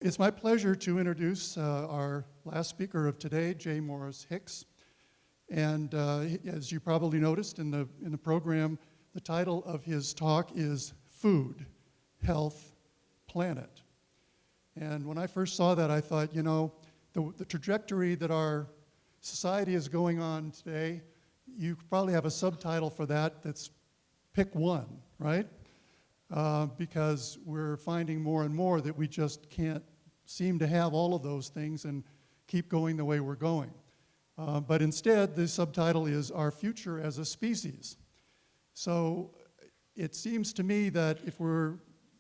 It's my pleasure to introduce our last speaker of today, J. Morris Hicks. And as you probably noticed in the program, the title of his talk is Food, Health, Planet. And when I first saw that, I thought, you know, the trajectory that our society is going on today, you probably have a subtitle for that that's pick one, right? Because we're finding more and more that we just can't seem to have all of those things and keep going the way we're going. But instead, the subtitle is Our Future as a Species. So it seems to me that if we're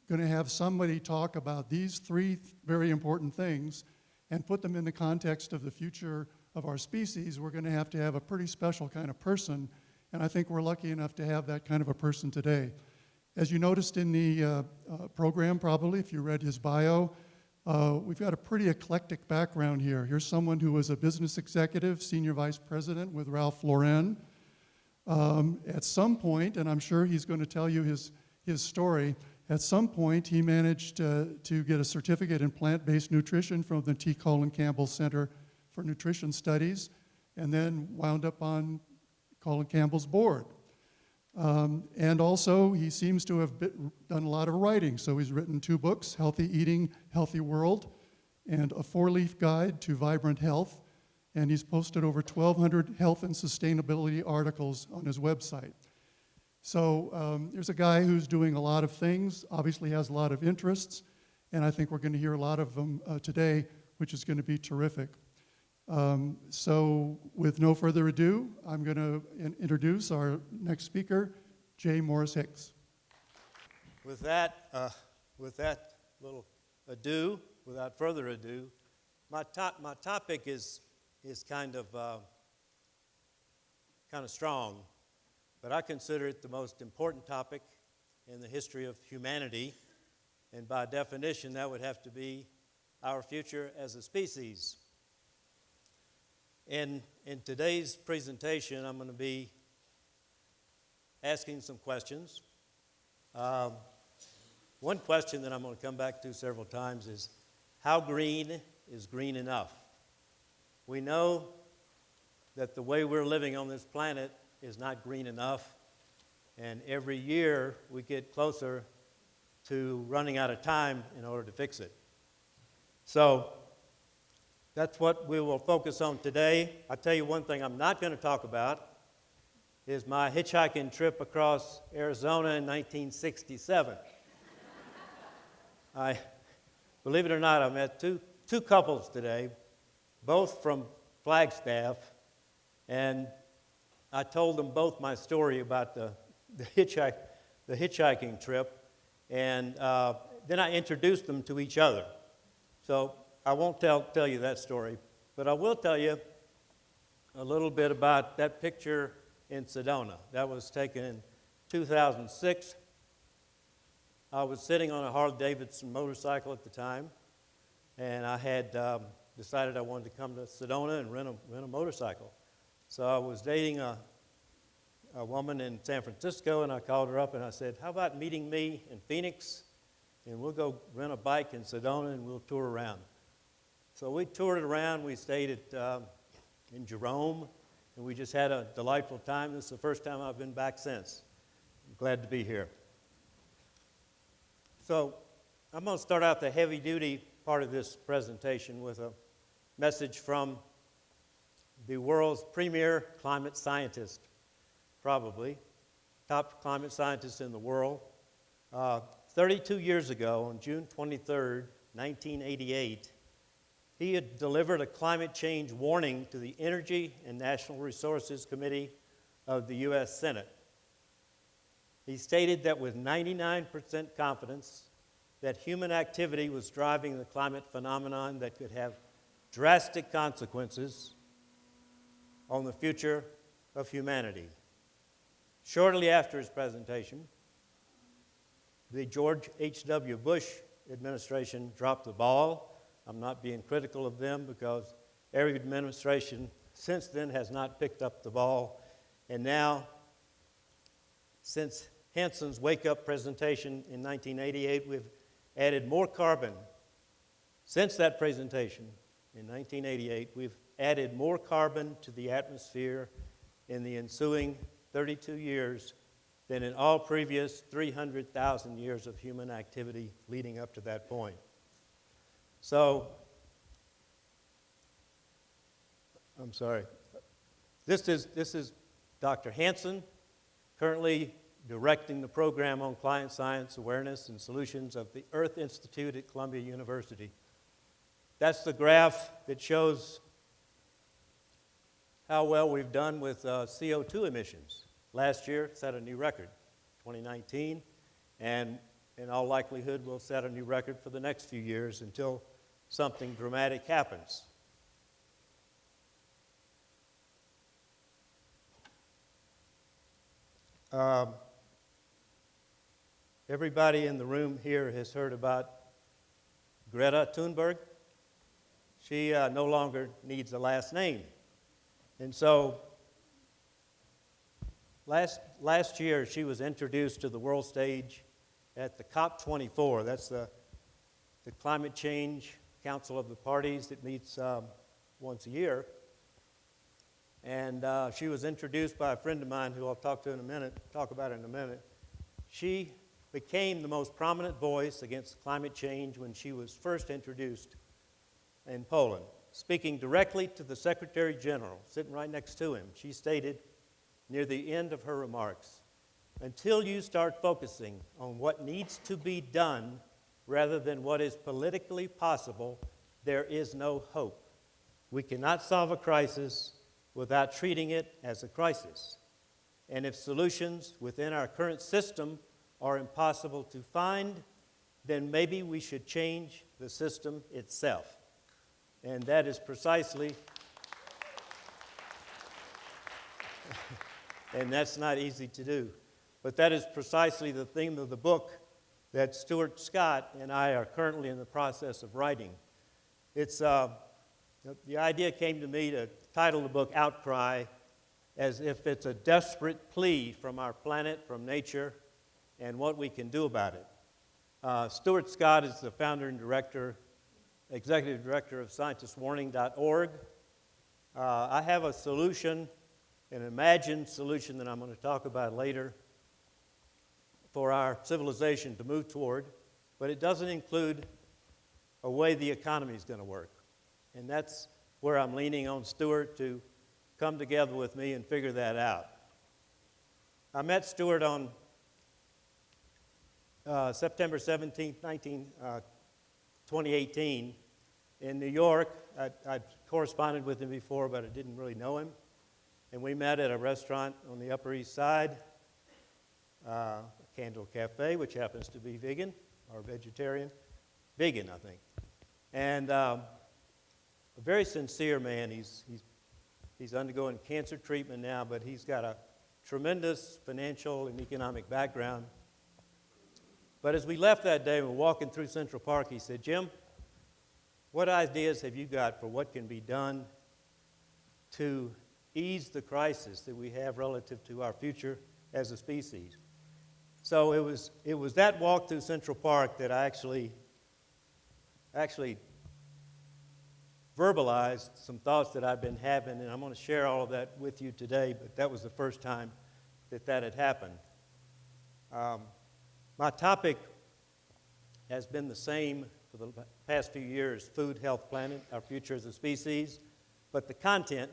going to have somebody talk about these three very important things and put them in the context of the future of our species, we're going to have a pretty special kind of person. And I think we're lucky enough to have that kind of a person today. As you noticed in the program, probably, if you read his bio, we've got a pretty eclectic background here. Here's someone who was a business executive, senior vice president with Ralph Lauren. At some point, and I'm sure he's going to tell you his story, at some point he managed to get a certificate in plant-based nutrition from the T. Colin Campbell Center for Nutrition Studies, and then wound up on Colin Campbell's board. And also, he seems to have done a lot of writing. So he's written 2 books, Healthy Eating, Healthy World, and A 4-Leaf Guide to Vibrant Health. And he's posted over 1,200 health and sustainability articles on his website. So there's a guy who's doing a lot of things, obviously has a lot of interests, and I think we're going to hear a lot of them today, which is going to be terrific. So with no further ado, I'm going to introduce our next speaker, J. Morris Hicks. With that little ado, without further ado, my topic is kind of strong, but I consider it the most important topic in the history of humanity, and by definition, that would have to be our future as a species. In today's presentation, I'm going to be asking some questions. One question that I'm going to come back to several times is, how green is green enough? We know that the way we're living on this planet is not green enough, and every year we get closer to running out of time in order to fix it. So that's what we will focus on today. I'll tell you one thing I'm not going to talk about is my hitchhiking trip across Arizona in 1967. Believe it or not, I met two couples today, both from Flagstaff, and I told them both my story about the hitchhiking trip, and then I introduced them to each other. So I won't tell you that story, but I will tell you a little bit about that picture in Sedona. That was taken in 2006. I was sitting on a Harley-Davidson motorcycle at the time, and I had decided I wanted to come to Sedona and rent a motorcycle. So I was dating a woman in San Francisco, and I called her up and I said, how about meeting me in Phoenix, and we'll go rent a bike in Sedona and we'll tour around. So we toured around. We stayed in Jerome, and we just had a delightful time. This is the first time I've been back since. I'm glad to be here. So I'm going to start out the heavy-duty part of this presentation with a message from the world's premier climate scientist, probably, top climate scientist in the world. 32 years ago, on June 23rd, 1988, he had delivered a climate change warning to the Energy and National Resources Committee of the U.S. Senate. He stated that with 99% confidence that human activity was driving the climate phenomenon that could have drastic consequences on the future of humanity. Shortly after his presentation, the George H.W. Bush administration dropped the ball. I'm not being critical of them because every administration since then has not picked up the ball. And now, since Hanson's wake-up presentation in 1988, we've added more carbon Since that presentation in 1988, we've added more carbon to the atmosphere in the ensuing 32 years than in all previous 300,000 years of human activity leading up to that point. So, I'm sorry. This is Dr. Hansen, currently directing the program on climate science awareness and solutions of the Earth Institute at Columbia University. That's the graph that shows how well we've done with CO2 emissions. Last year set a new record, 2019, and in all likelihood we'll set a new record for the next few years until something dramatic happens. Everybody in the room here has heard about Greta Thunberg. She no longer needs a last name. And so last year she was introduced to the world stage at the COP24. That's the Climate Change Council of the Parties that meets once a year. And she was introduced by a friend of mine who I'll talk about in a minute. She became the most prominent voice against climate change when she was first introduced in Poland. Speaking directly to the Secretary General, sitting right next to him, she stated near the end of her remarks, "Until you start focusing on what needs to be done rather than what is politically possible, there is no hope. We cannot solve a crisis without treating it as a crisis. And if solutions within our current system are impossible to find, then maybe we should change the system itself." And that is precisely, and that's not easy to do, but that is precisely the theme of the book that Stuart Scott and I are currently in the process of writing. It's, the idea came to me to title the book Outcry, as if it's a desperate plea from our planet, from nature, and what we can do about it. Stuart Scott is the founder and executive director of scientistwarning.org. I have a solution, an imagined solution that I'm going to talk about later for our civilization to move toward, but it doesn't include a way the economy is going to work. And that's where I'm leaning on Stuart to come together with me and figure that out. I met Stuart on September 17, 2018 in New York. I'd corresponded with him before, but I didn't really know him. And we met at a restaurant on the Upper East Side, Candle Cafe, which happens to be vegan or vegetarian. Vegan, I think. And a very sincere man. He's undergoing cancer treatment now, but he's got a tremendous financial and economic background. But as we left that day, we were walking through Central Park, he said, "Jim, what ideas have you got for what can be done to ease the crisis that we have relative to our future as a species?" So it was that walk through Central Park that I actually verbalized some thoughts that I've been having, and I'm going to share all of that with you today, but that was the first time that had happened. My topic has been the same for the past few years: food, health, planet, our future as a species, but the content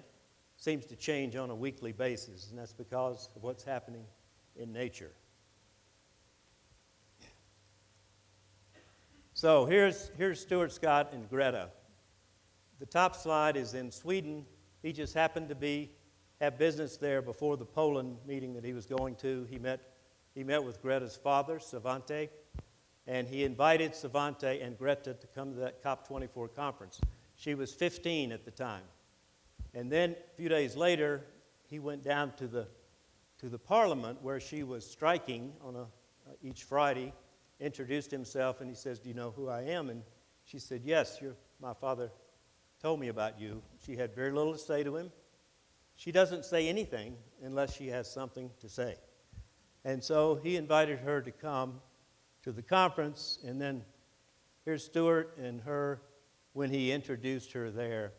seems to change on a weekly basis, and that's because of what's happening in nature. So here's Stuart Scott and Greta. The top slide is in Sweden. He just happened to have business there before the Poland meeting that he was going to. He met with Greta's father, Svante, and he invited Svante and Greta to come to that COP24 conference. She was 15 at the time. And then a few days later, he went down to the parliament where she was striking on each Friday, introduced himself, and he says, "Do you know who I am?" And she said, "Yes, my father told me about you." She had very little to say to him. She doesn't say anything unless she has something to say. And so he invited her to come to the conference, and then here's Stuart and her when he introduced her there.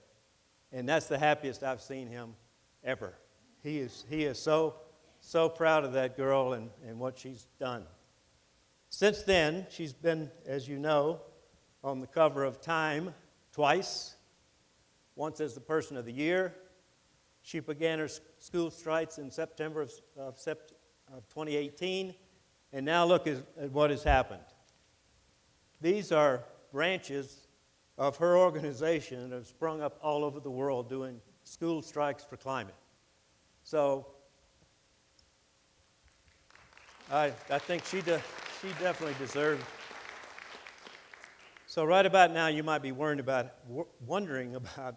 And that's the happiest I've seen him ever. He is so proud of that girl and what she's done. Since then, she's been, as you know, on the cover of Time twice, once as the Person of the Year. She began her school strikes in September of 2018, and now look at what has happened. These are branches of her organization that have sprung up all over the world doing school strikes for climate. So I think she definitely deserved. So right about now, you might be wondering about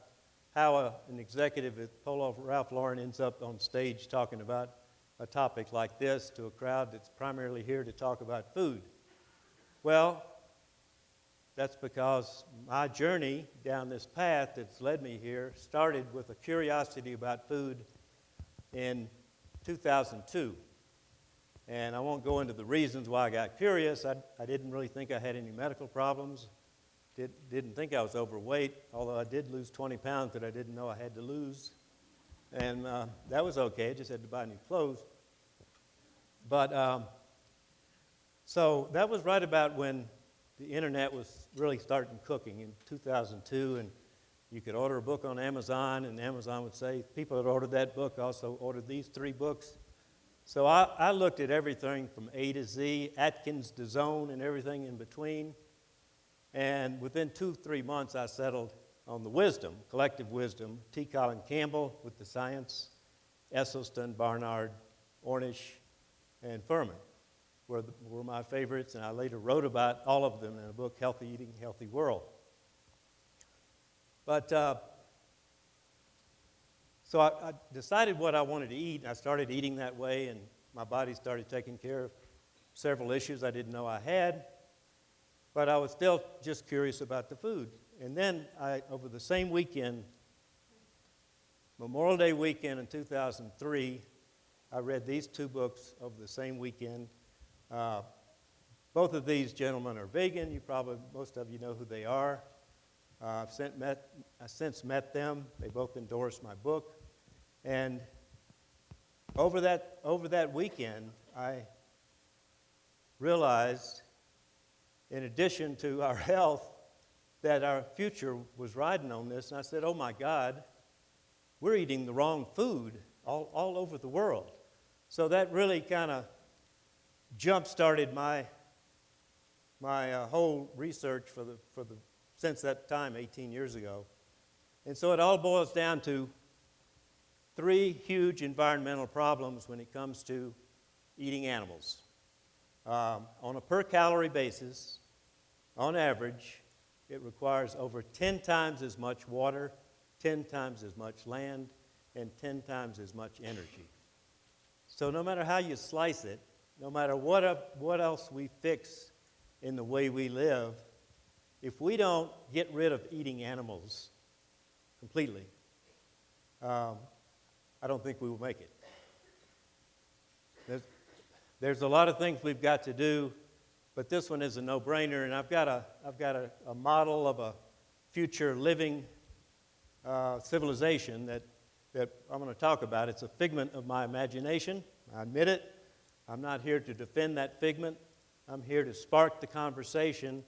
how an executive at Polo Ralph Lauren ends up on stage talking about a topic like this to a crowd that's primarily here to talk about food. Well, that's because my journey down this path that's led me here started with a curiosity about food in 2002. And I won't go into the reasons why I got curious. I didn't really think I had any medical problems. Didn't think I was overweight, although I did lose 20 pounds that I didn't know I had to lose. And that was okay. I just had to buy new clothes. But so that was right about when the internet was really starting cooking in 2002. And you could order a book on Amazon, and Amazon would say, people that ordered that book also ordered these 3 books. So I looked at everything from A to Z, Atkins to Zone, and everything in between. And within 2-3 months, I settled on the wisdom, collective wisdom, T. Colin Campbell with the science, Esselstyn, Barnard, Ornish, and Furman were my favorites, and I later wrote about all of them in a book, Healthy Eating, Healthy World. But so I decided what I wanted to eat, and I started eating that way, and my body started taking care of several issues I didn't know I had. But I was still just curious about the food. And then over the same weekend, Memorial Day weekend in 2003, I read these 2 books over the same weekend. Both of these gentlemen are vegan. Most of you know who they are. I've since met them. They both endorsed my book. And over that weekend, I realized, in addition to our health, that our future was riding on this. And I said, oh my God, we're eating the wrong food all over the world. So that really kind of jump-started my whole research since that time, 18 years ago. And so it all boils down to 3 huge environmental problems when it comes to eating animals. On a per-calorie basis, on average, it requires over 10 times as much water, 10 times as much land, and 10 times as much energy. So no matter how you slice it, no matter what else we fix in the way we live, if we don't get rid of eating animals completely, I don't think we will make it. There's a lot of things we've got to do, but this one is a no-brainer, and I've got a model of a future living civilization that I'm going to talk about. It's a figment of my imagination. I admit it. I'm not here to defend that figment. I'm here to spark the conversation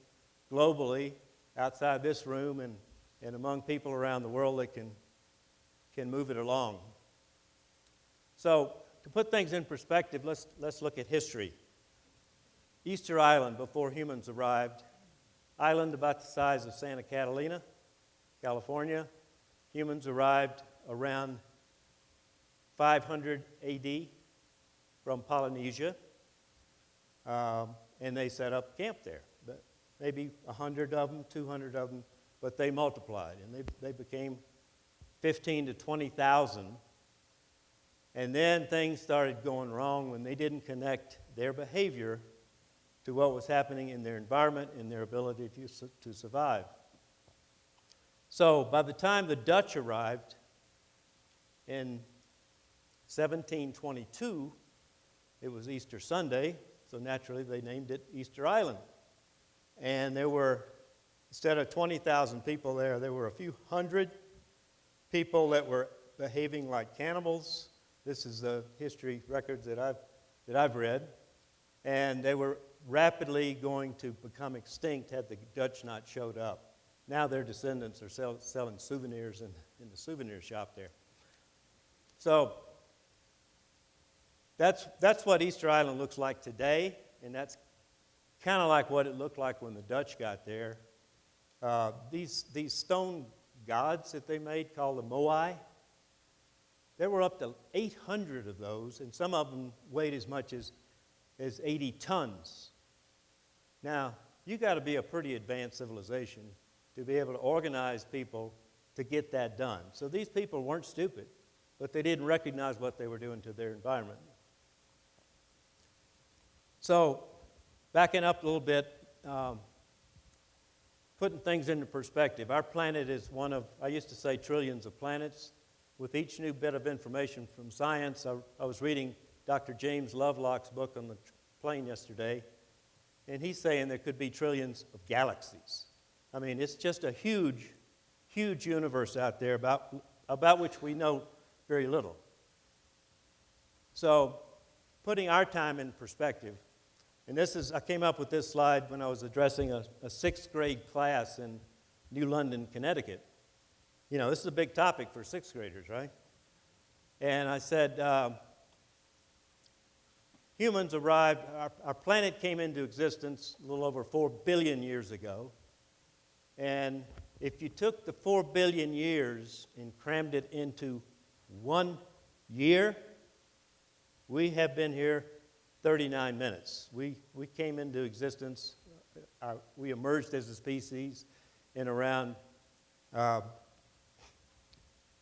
globally, outside this room, and among people around the world that can move it along. So, to put things in perspective, let's look at history. Easter Island, before humans arrived, island about the size of Santa Catalina, California. Humans arrived around 500 AD from Polynesia, and they set up camp there. Maybe 100 of them, 200 of them, but they multiplied, and they became 15 to 20,000. And then things started going wrong when they didn't connect their behavior to what was happening in their environment and their ability to survive. So by the time the Dutch arrived in 1722, it was Easter Sunday, so naturally they named it Easter Island. And there were Instead of 20,000 people there were a few hundred people that were behaving like cannibals. This is the history records that I've read. And they were rapidly going to become extinct had the Dutch not showed up. Now their descendants are selling souvenirs in the souvenir shop there. So that's what Easter Island looks like today, and that's kind of like what it looked like when the Dutch got there. These stone gods that they made called the moai, there were up to 800 of those, and some of them weighed as much as 80 tons. Now, you got to be a pretty advanced civilization to be able to organize people to get that done. So these people weren't stupid, but they didn't recognize what they were doing to their environment. So, backing up a little bit, putting things into perspective. Our planet is one of, I used to say, trillions of planets. With each new bit of information from science, I was reading Dr. James Lovelock's book on the plane yesterday, and he's saying there could be trillions of galaxies. I mean, it's just a huge, huge universe out there about which we know very little. So, putting our time in perspective, and I came up with this slide when I was addressing a sixth grade class in New London, Connecticut. You know, this is a big topic for sixth graders, right? And I said, humans arrived, our planet came into existence a little over 4 billion years ago. And if you took the 4 billion years and crammed it into 1 year, we have been here 39 minutes. We came into existence, we emerged as a species in around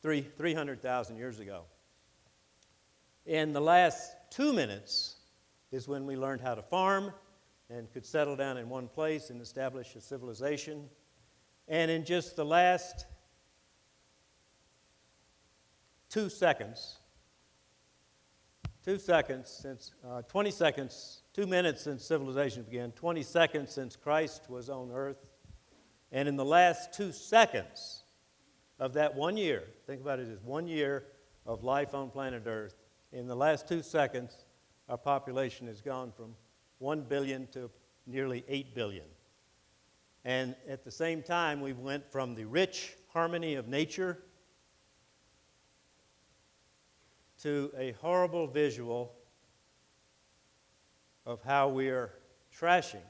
300,000 years ago. In the last 2 minutes is when we learned how to farm and could settle down in one place and establish a civilization. And in just the last 2 seconds, 2 minutes since civilization began, 20 seconds since Christ was on earth, and in the last 2 seconds of that 1 year, think about it as 1 year of life on planet Earth, in the last 2 seconds, our population has gone from 1 billion to nearly 8 billion. And at the same time, we went from the rich harmony of nature to a horrible visual of how we are trashing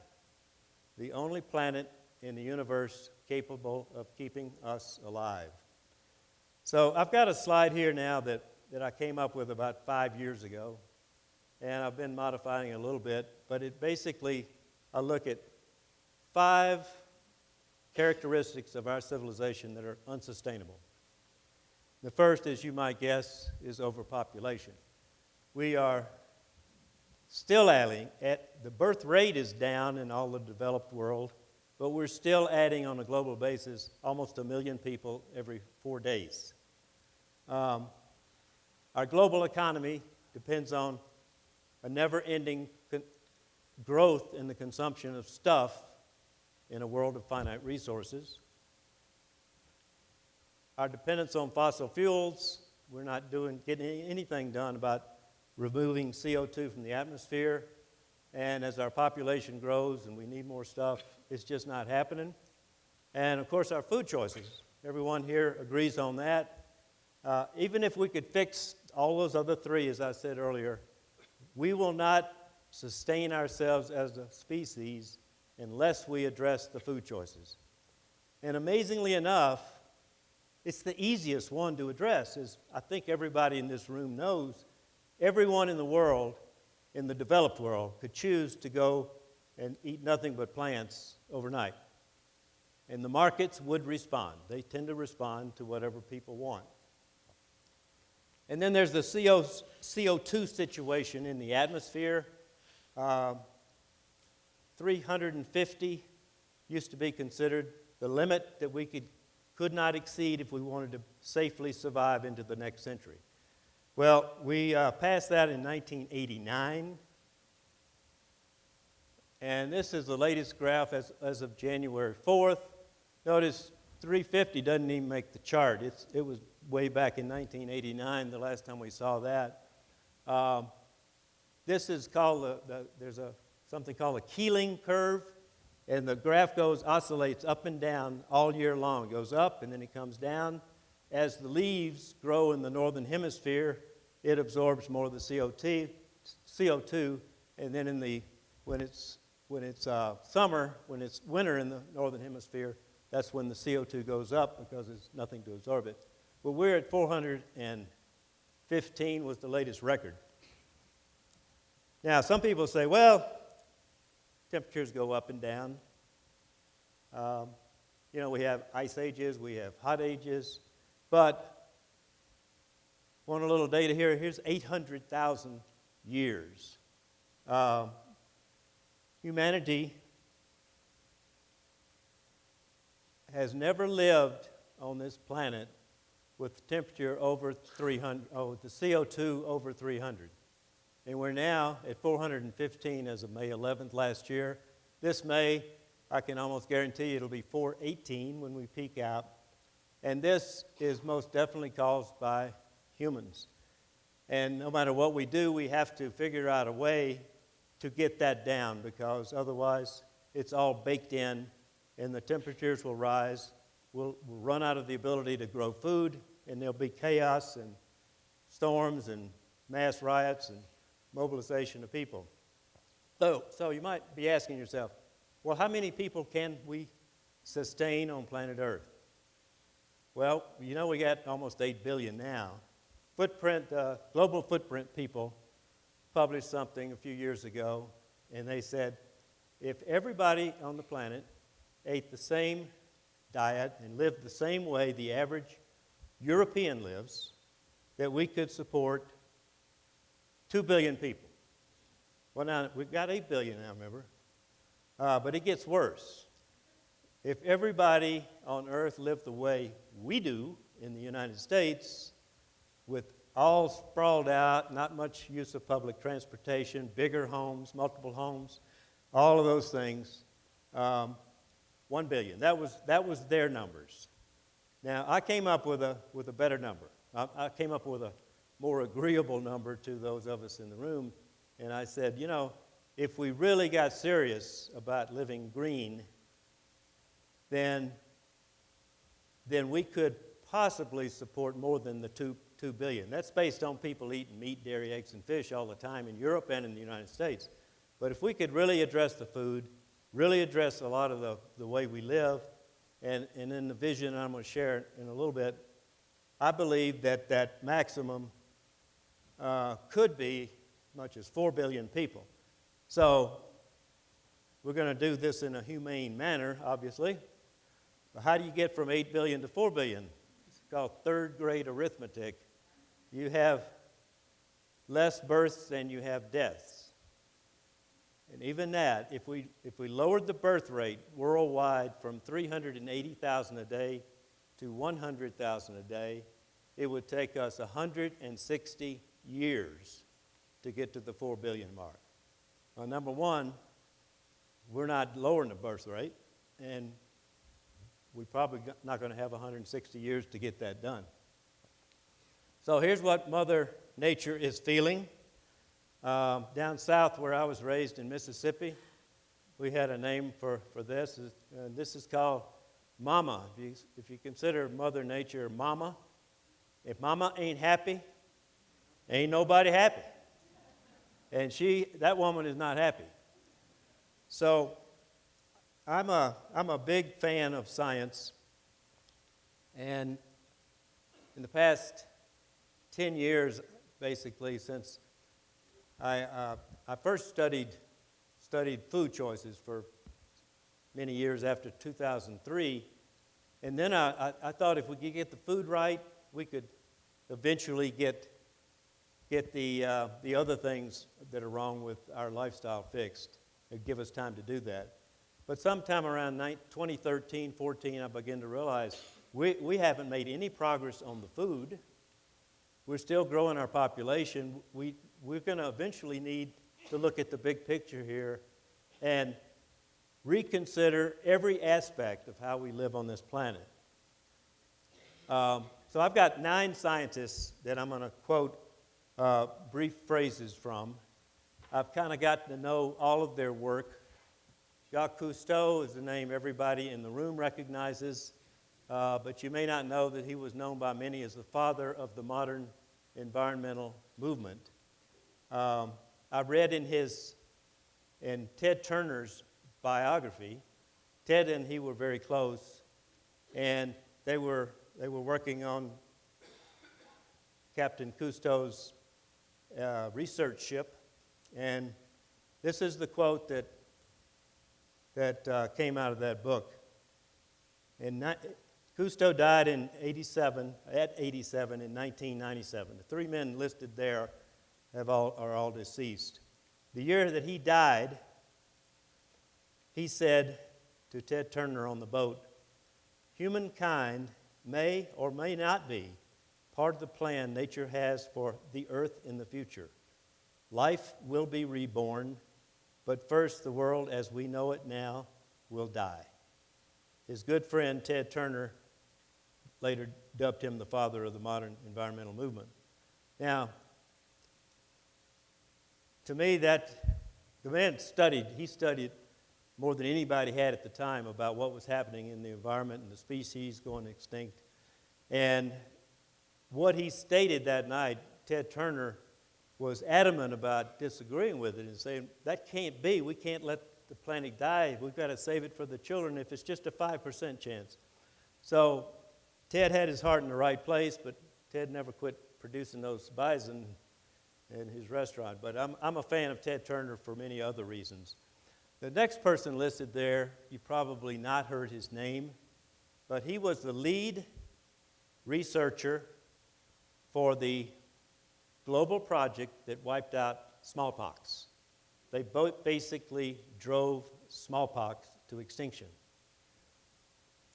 the only planet in the universe capable of keeping us alive. So I've got a slide here now that I came up with about 5 years ago, and I've been modifying it a little bit, but it basically, I look at 5 characteristics of our civilization that are unsustainable. The first, as you might guess, is overpopulation. We are still adding, the birth rate is down in all the developed world, but we're still adding on a global basis almost 1 million people every 4 days. Our global economy depends on a never-ending growth in the consumption of stuff in a world of finite resources. Our dependence on fossil fuels, we're not getting anything done about removing CO2 from the atmosphere. And as our population grows and we need more stuff, it's just not happening. And of course, our food choices. Everyone here agrees on that. Even if we could fix all those other 3, as I said earlier, we will not sustain ourselves as a species unless we address the food choices. And amazingly enough, it's the easiest one to address, as I think everybody in this room knows. Everyone in the world, in the developed world, could choose to go and eat nothing but plants overnight. And the markets would respond. They tend to respond to whatever people want. And then there's the CO2 situation in the atmosphere. 350 used to be considered the limit that we could not exceed if we wanted to safely survive into the next century. Well, we passed that in 1989. And this is the latest graph as of January 4th. Notice 350 doesn't even make the chart. It was way back in 1989, the last time we saw that. This is called, there's something called a Keeling curve, and the graph oscillates up and down all year long. It goes up and then it comes down. As the leaves grow in the northern hemisphere, it absorbs more of the CO2, and then when it's summer, when it's winter in the northern hemisphere, that's when the CO2 goes up because there's nothing to absorb it. But we're at 415 was the latest record. Now, some people say, well, temperatures go up and down. We have ice ages, we have hot ages, but want a little data here? Here's 800,000 years. Humanity has never lived on this planet with temperature over 300, the CO2 over 300. And we're now at 415 as of May 11th last year. This May, I can almost guarantee it'll be 418 when we peak out. And this is most definitely caused by humans. And no matter what we do, we have to figure out a way to get that down, because otherwise it's all baked in and the temperatures will rise. We'll run out of the ability to grow food, and there'll be chaos and storms and mass riots and mobilization of people. So you might be asking yourself, well, how many people can we sustain on planet Earth? Well, we got almost 8 billion now. Global Footprint people published something a few years ago, and they said if everybody on the planet ate the same diet and lived the same way the average European lives, that we could support 2 billion people. Well, now, we've got 8 billion now, remember? But it gets worse. If everybody on Earth lived the way we do in the United States, with all sprawled out, not much use of public transportation, bigger homes, multiple homes, all of those things, 1 billion. That was their numbers. Now, I came up with a better number. I came up with a more agreeable number to those of us in the room, and I said, if we really got serious about living green, then we could possibly support more than the 2 billion. That's based on people eating meat, dairy, eggs, and fish all the time in Europe and in the United States. But if we could really address the food, really address a lot of the way we live, and in the vision I'm going to share in a little bit, I believe that maximum could be as much as 4 billion people. So we're going to do this in a humane manner, obviously. But how do you get from 8 billion to 4 billion? It's called third grade arithmetic. You have less births than you have deaths. And even that, if we lowered the birth rate worldwide from 380,000 a day to 100,000 a day, it would take us 160 years to get to the 4 billion mark. Well, number one, we're not lowering the birth rate, and we're probably not going to have 160 years to get that done. So here's what Mother Nature is feeling. Down south where I was raised in Mississippi, we had a name for this. This is called Mama. If you consider Mother Nature Mama, if Mama ain't happy, ain't nobody happy. And that woman is not happy. So I'm a big fan of science, and in the past 10 years, basically, since I first studied food choices for many years after 2003, and then I thought if we could get the food right, we could eventually get the other things that are wrong with our lifestyle fixed. It'd give us time to do that. But sometime around 2013, 14, I began to realize we haven't made any progress on the food. We're still growing our population. We're going to eventually need to look at the big picture here. And reconsider every aspect of how we live on this planet. So I've got 9 scientists that I'm going to quote brief phrases from. I've kind of gotten to know all of their work. Jacques Cousteau is the name everybody in the room recognizes, but you may not know that he was known by many as the father of the modern environmental movement. I read in Ted Turner's biography. Ted and he were very close, and they were working on Captain Cousteau's research ship, and this is the quote that came out of that book. Cousteau died at 87 in 1997. The 3 men listed there are all deceased. The year that he died, he said to Ted Turner on the boat, "Humankind may or may not be part of the plan nature has for the earth in the future. Life will be reborn, but first the world as we know it now will die." His good friend Ted Turner later dubbed him the father of the modern environmental movement. Now, to me, the man studied more than anybody had at the time about what was happening in the environment and the species going extinct. And what he stated that night, Ted Turner was adamant about disagreeing with it and saying, that can't be. We can't let the planet die. We've got to save it for the children if it's just a 5% chance. So Ted had his heart in the right place, but Ted never quit producing those bison in his restaurant. But I'm a fan of Ted Turner for many other reasons. The next person listed there, you probably not heard his name, but he was the lead researcher for the global project that wiped out smallpox. They both basically drove smallpox to extinction.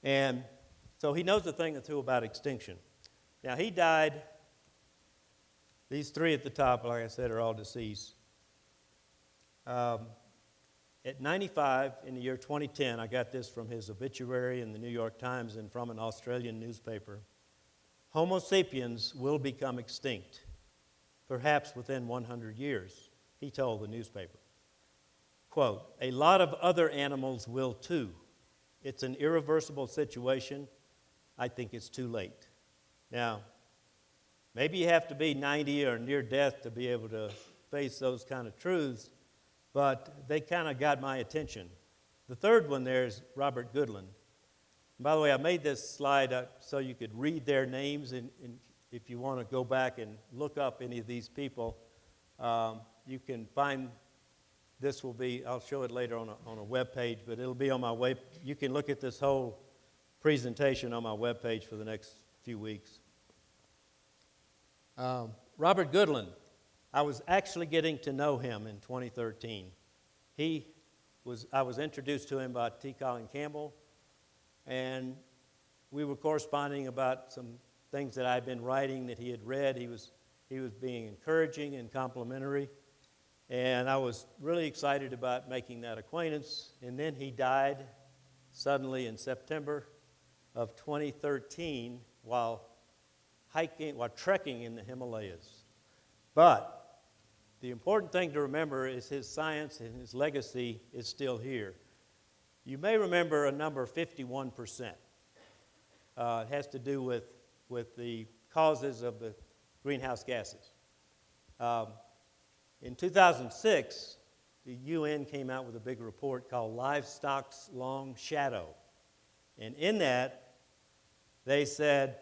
And so he knows a thing or two about extinction. Now, he died. These 3 at the top, like I said, are all deceased. At 95, in the year 2010, I got this from his obituary in the New York Times and from an Australian newspaper. Homo sapiens will become extinct, perhaps within 100 years, he told the newspaper. Quote, "A lot of other animals will too. It's an irreversible situation. I think it's too late." Now, maybe you have to be 90 or near death to be able to face those kind of truths, but they kind of got my attention. The third one there is Robert Goodland. And by the way, I made this slide so you could read their names, and if you want to go back and look up any of these people, you can find, I'll show it later on a web page, but it'll be on my web. You can look at this whole presentation on my web page for the next few weeks. Robert Goodland, I was actually getting to know him in 2013. I was introduced to him by T. Colin Campbell, and we were corresponding about some things that I'd been writing that he had read. He was being encouraging and complimentary, and I was really excited about making that acquaintance. And then he died suddenly in September of 2013 while trekking in the Himalayas. But the important thing to remember is his science and his legacy is still here. You may remember a number 51%. It has to do with the causes of the greenhouse gases. In 2006, the UN came out with a big report called Livestock's Long Shadow. And in that, they said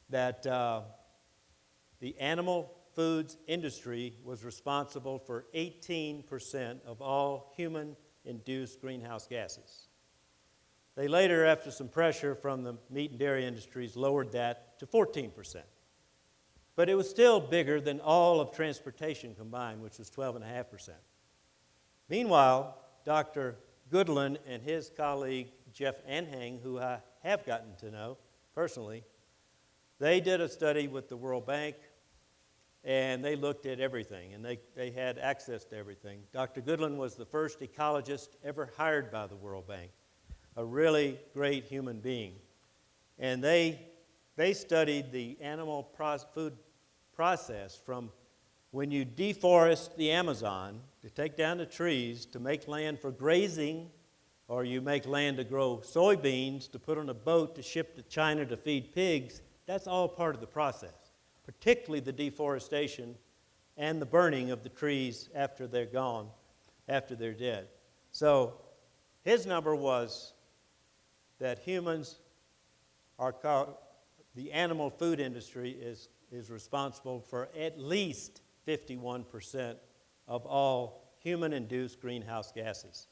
that the animal foods industry was responsible for 18% of all human-induced greenhouse gases. They later, after some pressure from the meat and dairy industries, lowered that to 14%. But it was still bigger than all of transportation combined, which was 12.5%. Meanwhile, Dr. Goodland and his colleague Jeff Anhang, who I have gotten to know personally, they did a study with the World Bank and they looked at everything, and they had access to everything. Dr. Goodland was the first ecologist ever hired by the World Bank, a really great human being. And they studied the animal food process from when you deforest the Amazon to take down the trees to make land for grazing, or you make land to grow soybeans to put on a boat to ship to China to feed pigs. That's all part of the process, particularly the deforestation and the burning of the trees after they're gone, after they're dead. So his number was that humans are called, the animal food industry is responsible for at least 51% of all human-induced greenhouse gases.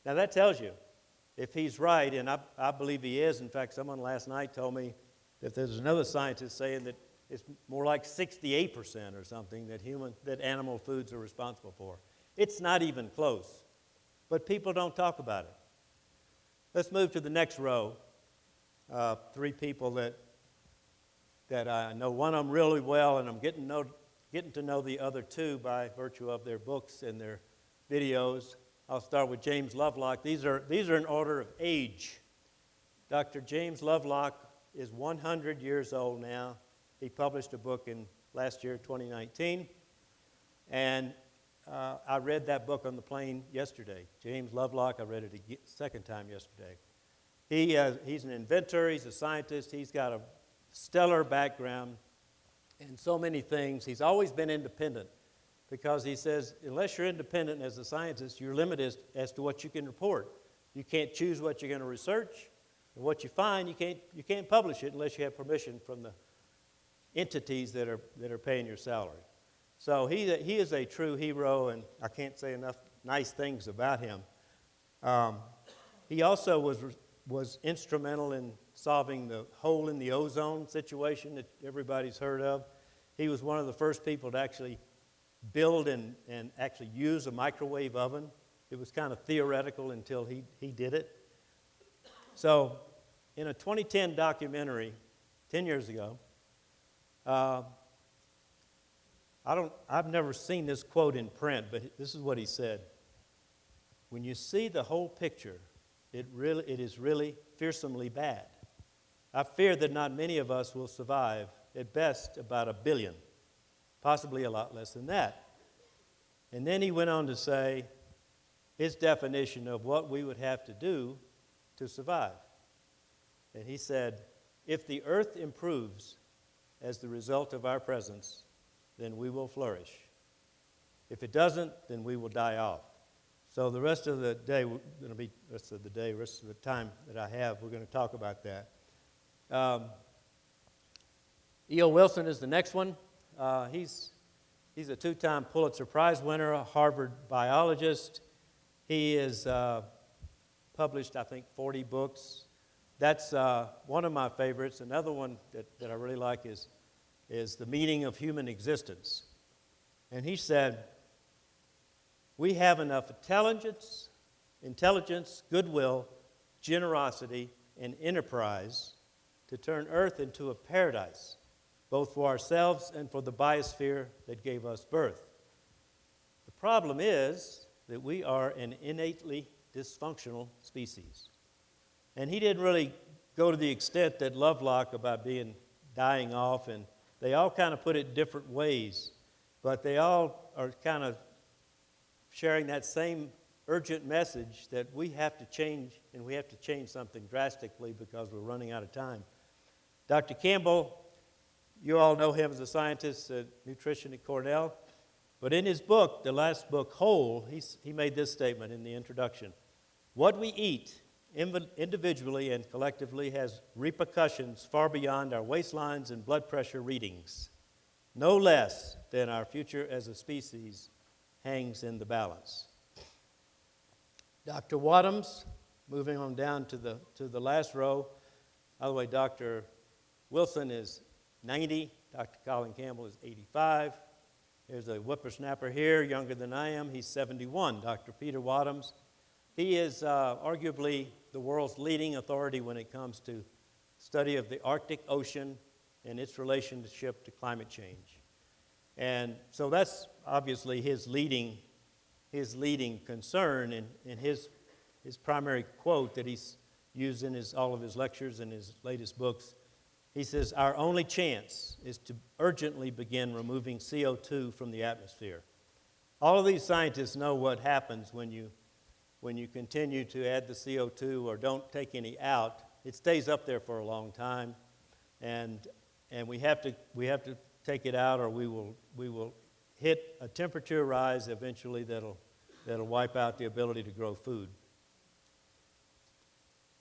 Now that tells you, if he's right, and I believe he is. In fact, someone last night told me that there's another scientist saying that it's more like 68% or something that animal foods are responsible for. It's not even close, but people don't talk about it. Let's move to the next row. Three people that I know. One of them really well, and I'm getting to know the other two by virtue of their books and their videos. I'll start with James Lovelock. These are in order of age. Dr. James Lovelock is 100 years old now. He published a book in last year, 2019, and I read that book on the plane yesterday. James Lovelock, I read it a second time yesterday. He's an inventor, he's a scientist, he's got a stellar background in so many things. He's always been independent because he says, unless you're independent as a scientist, you're limited as to what you can report. You can't choose what you're going to research, and what you find, you can't publish it unless you have permission from the entities that are paying your salary. So he is a true hero, and I can't say enough nice things about him. He also was instrumental in solving the hole in the ozone situation that everybody's heard of. He was one of the first people to actually build and actually use a microwave oven. It was kind of theoretical until he did it. So in a 2010 documentary, 10 years ago, I've never seen this quote in print, but this is what he said. When you see the whole picture, it is really fearsomely bad. I fear that not many of us will survive, at best about 1 billion, possibly a lot less than that. And then he went on to say his definition of what we would have to do to survive. And he said, if the earth improves as the result of our presence, then we will flourish. If it doesn't, then we will die off. So the rest of the day, rest of the time that I have, we're going to talk about that. E.O. Wilson is the next one. He's a two-time Pulitzer Prize winner, a Harvard biologist. He has published, I think, 40 books. That's one of my favorites. Another one that I really like is The Meaning of Human Existence. And he said, we have enough intelligence, goodwill, generosity, and enterprise to turn Earth into a paradise, both for ourselves and for the biosphere that gave us birth. The problem is that we are an innately dysfunctional species. And he didn't really go to the extent that Lovelock about dying off, and they all kind of put it different ways, but they all are kind of sharing that same urgent message that we have to change, and we have to change something drastically because we're running out of time. Dr. Campbell, you all know him as a scientist at nutrition at Cornell, but in his book, the last book, Whole, he made this statement in the introduction. What we eat individually and collectively has repercussions far beyond our waistlines and blood pressure readings. No less than our future as a species hangs in the balance. Dr. Wadhams, moving on down to the last row. By the way, Dr. Wilson is 90. Dr. Colin Campbell is 85. There's a whippersnapper here, younger than I am. He's 71. Dr. Peter Wadhams. He is arguably the world's leading authority when it comes to study of the Arctic Ocean and its relationship to climate change. And so that's obviously his leading concern, and his primary quote that he's used in all of his lectures and his latest books. He says, "Our only chance is to urgently begin removing CO2 from the atmosphere." All of these scientists know what happens when you continue to add the CO2 or don't take any out. It stays up there for a long time, and we have to take it out, or we will hit a temperature rise eventually that'll wipe out the ability to grow food.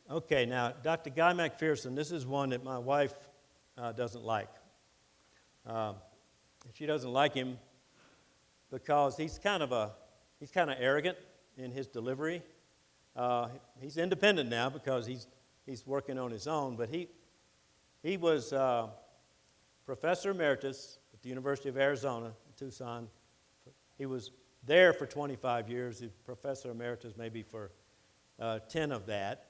Okay, now Dr. Guy McPherson, this is one that my wife doesn't like. She doesn't like him because he's kind of arrogant in his delivery. He's independent now because he's working on his own, but he was professor emeritus at the University of Arizona in Tucson. He was there for 25 years. He was professor emeritus maybe for 10 of that.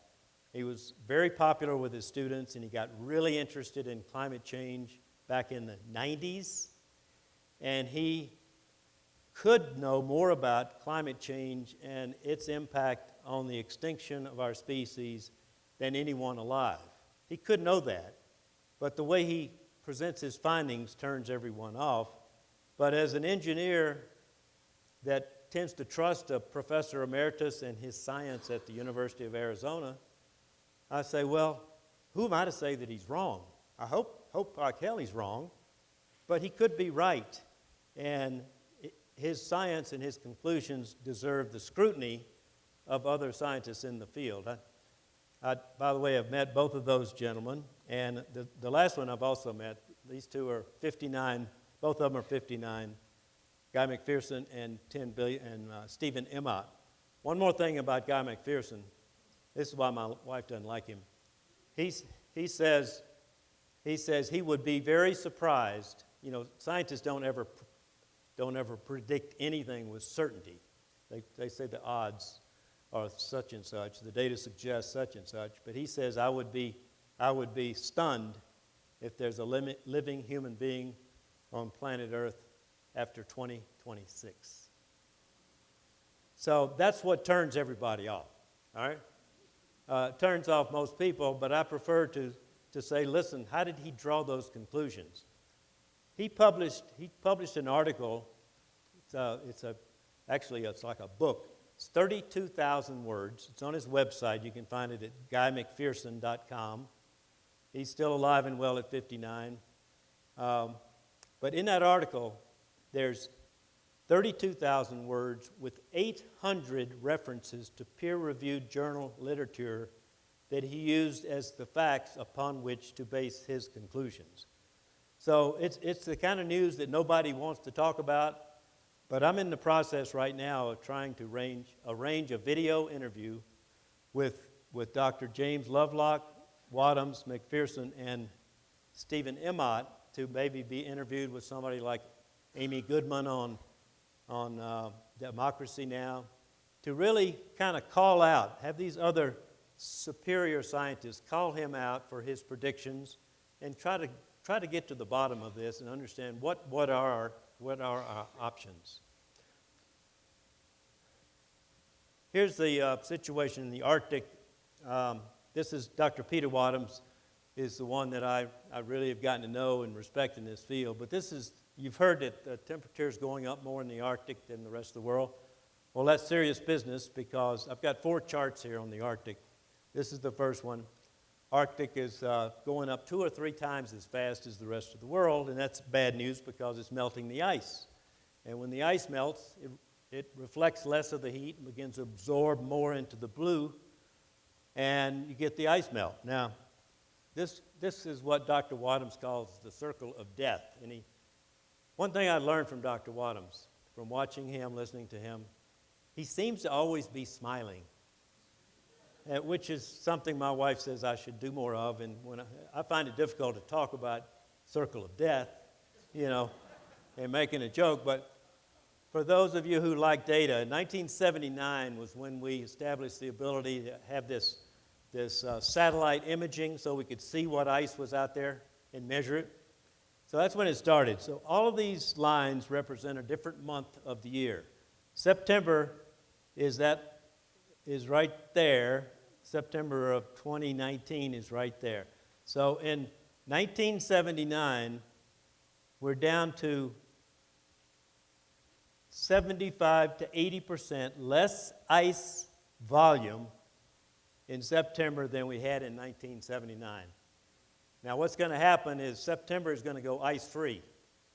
He was very popular with his students, and he got really interested in climate change back in the 90s. And he could know more about climate change and its impact on the extinction of our species than anyone alive. He could know that, but the way he presents his findings turns everyone off. But as an engineer that tends to trust a professor emeritus and his science at the University of Arizona, I say, well, who am I to say that he's wrong? I hope like hell he's wrong, but he could be right. And his science and his conclusions deserve the scrutiny of other scientists in the field. I, by the way, have met both of those gentlemen, and the last one I've also met. These two are 59, both of them are 59, Guy McPherson and Stephen Emmott. One more thing about Guy McPherson. This is why my wife doesn't like him. He says he would be very surprised. You know, scientists don't ever predict anything with certainty. They say the odds are such and such, the data suggests such and such. But he says I would be stunned if there's a living human being on planet Earth after 2026. So that's what turns everybody off. All right. Turns off most people, but I prefer to say, listen, how did he draw those conclusions? He published an article. It's like a book. It's 32,000 words. It's on his website. You can find it at guymcpherson.com. He's still alive and well at 59. But in that article, there's 32,000 words with 800 references to peer-reviewed journal literature that he used as the facts upon which to base his conclusions. So it's the kind of news that nobody wants to talk about, but I'm in the process right now of trying to arrange a video interview with Dr. James Lovelock, Wadhams, McPherson, and Stephen Emmott to maybe be interviewed with somebody like Amy Goodman on Democracy Now!, to really kind of call out, have these other superior scientists call him out for his predictions and try to get to the bottom of this and understand what are our options. Here's the situation in the Arctic. This is Dr. Peter Wadhams is the one that I really have gotten to know and respect in this field. But you've heard that the temperature is going up more in the Arctic than the rest of the world. Well, that's serious business because I've got 4 charts here on the Arctic. This is the first one. Arctic is going up 2 or 3 times as fast as the rest of the world, and that's bad news because it's melting the ice. And when the ice melts, it reflects less of the heat and begins to absorb more into the blue, and you get the ice melt. Now, this is what Dr. Wadhams calls the circle of death. And one thing I learned from Dr. Wadhams, from watching him, listening to him, he seems to always be smiling, which is something my wife says I should do more of. And when I find it difficult to talk about circle of death, and making a joke. But for those of you who like data, 1979 was when we established the ability to have this satellite imaging so we could see what ice was out there and measure it. So that's when it started. So all of these lines represent a different month of the year. September is right there. September of 2019 is right there. So in 1979, we're down to 75 to 80% less ice volume in September than we had in 1979. Now what's going to happen is September is going to go ice-free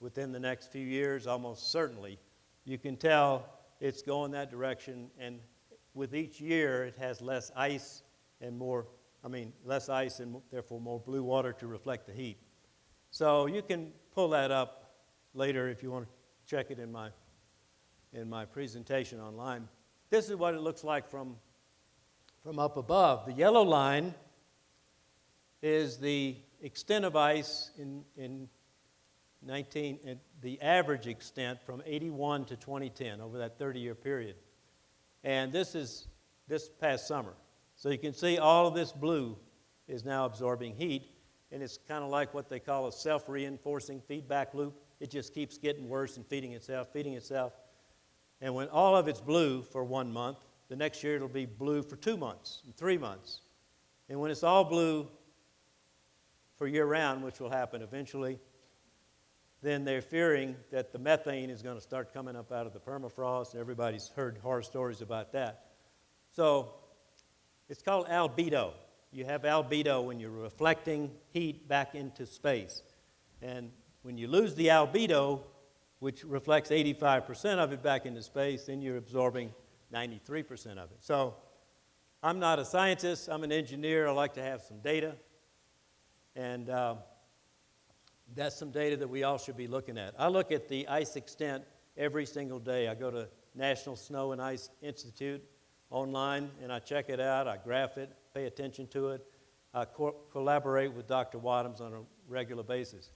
within the next few years, almost certainly. You can tell it's going that direction, and with each year it has less ice and less ice and therefore more blue water to reflect the heat. So you can pull that up later if you want to check it in my presentation online. This is what it looks like from up above. The yellow line is the extent of ice in the average extent from 81 to 2010 over that 30-year period. And this is this past summer. So you can see all of this blue is now absorbing heat, and it's kind of like what they call a self-reinforcing feedback loop. It just keeps getting worse and feeding itself. And when all of it's blue for 1 month, the next year it'll be blue for 2 months and 3 months. And when it's all blue for year-round, which will happen eventually, then they're fearing that the methane is going to start coming up out of the permafrost, and everybody's heard horror stories about that. So it's called albedo. You have albedo when you're reflecting heat back into space. And when you lose the albedo, which reflects 85% of it back into space, then you're absorbing 93% of it. So I'm not a scientist, I'm an engineer. I like to have some data. And that's some data that we all should be looking at. I look at the ice extent every single day. I go to National Snow and Ice Institute online, and I check it out. I graph it, pay attention to it. I collaborate with Dr. Wadhams on a regular basis.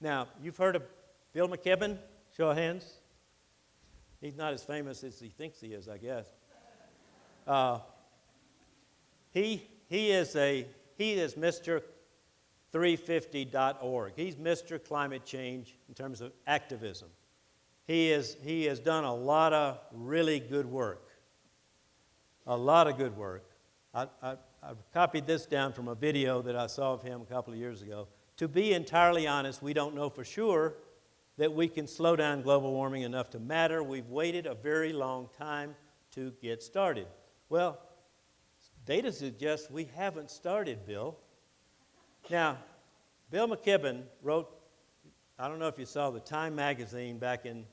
Now, you've heard of Bill McKibben? Show of hands. He's not as famous as he thinks he is, I guess. He is Mr. 350.org. He's Mr. Climate Change in terms of activism. He has done a lot of really good work. A lot of good work. I copied this down from a video that I saw of him a couple of years ago. To be entirely honest, we don't know for sure that we can slow down global warming enough to matter. We've waited a very long time to get started. Well, data suggests we haven't started, Bill. Now, Bill McKibben wrote, I don't know if you saw the Time magazine back in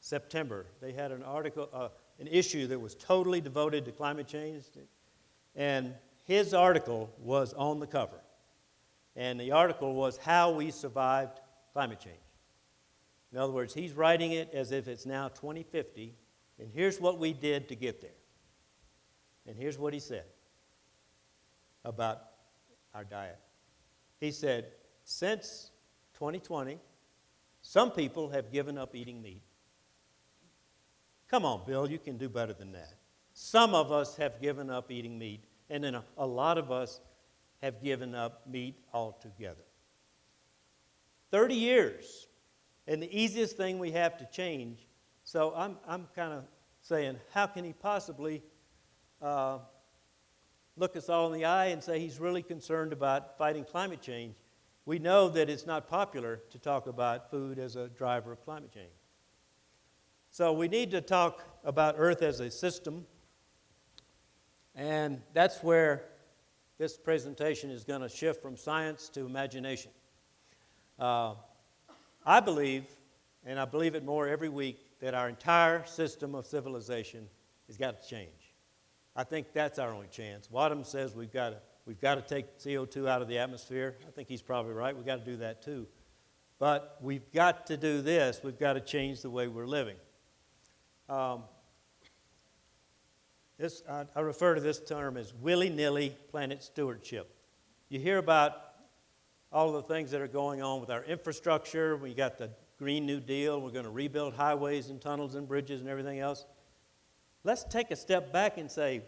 September. They had an article, an issue that was totally devoted to climate change, and his article was on the cover. And the article was How We Survived Climate Change. In other words, he's writing it as if it's now 2050, and here's what we did to get there. And here's what he said about our diet. He said, since 2020, some people have given up eating meat. Come on, Bill, you can do better than that. Some of us have given up eating meat, and then a lot of us have given up meat altogether. 30 years, and the easiest thing we have to change. So I'm kind of saying, how can he possibly look us all in the eye and say he's really concerned about fighting climate change? We know that it's not popular to talk about food as a driver of climate change. So we need to talk about Earth as a system, and that's where this presentation is going to shift from science to imagination. I believe, and I believe it more every week, that our entire system of civilization has got to change. I think that's our only chance. Wadhams says we've got to take CO2 out of the atmosphere. I think he's probably right. We've got to do that too. But we've got to do this. We've got to change the way we're living. I refer to this term as willy-nilly planet stewardship. You hear about all the things that are going on with our infrastructure. We got the Green New Deal. We're going to rebuild highways and tunnels and bridges and everything else. Let's take a step back and say,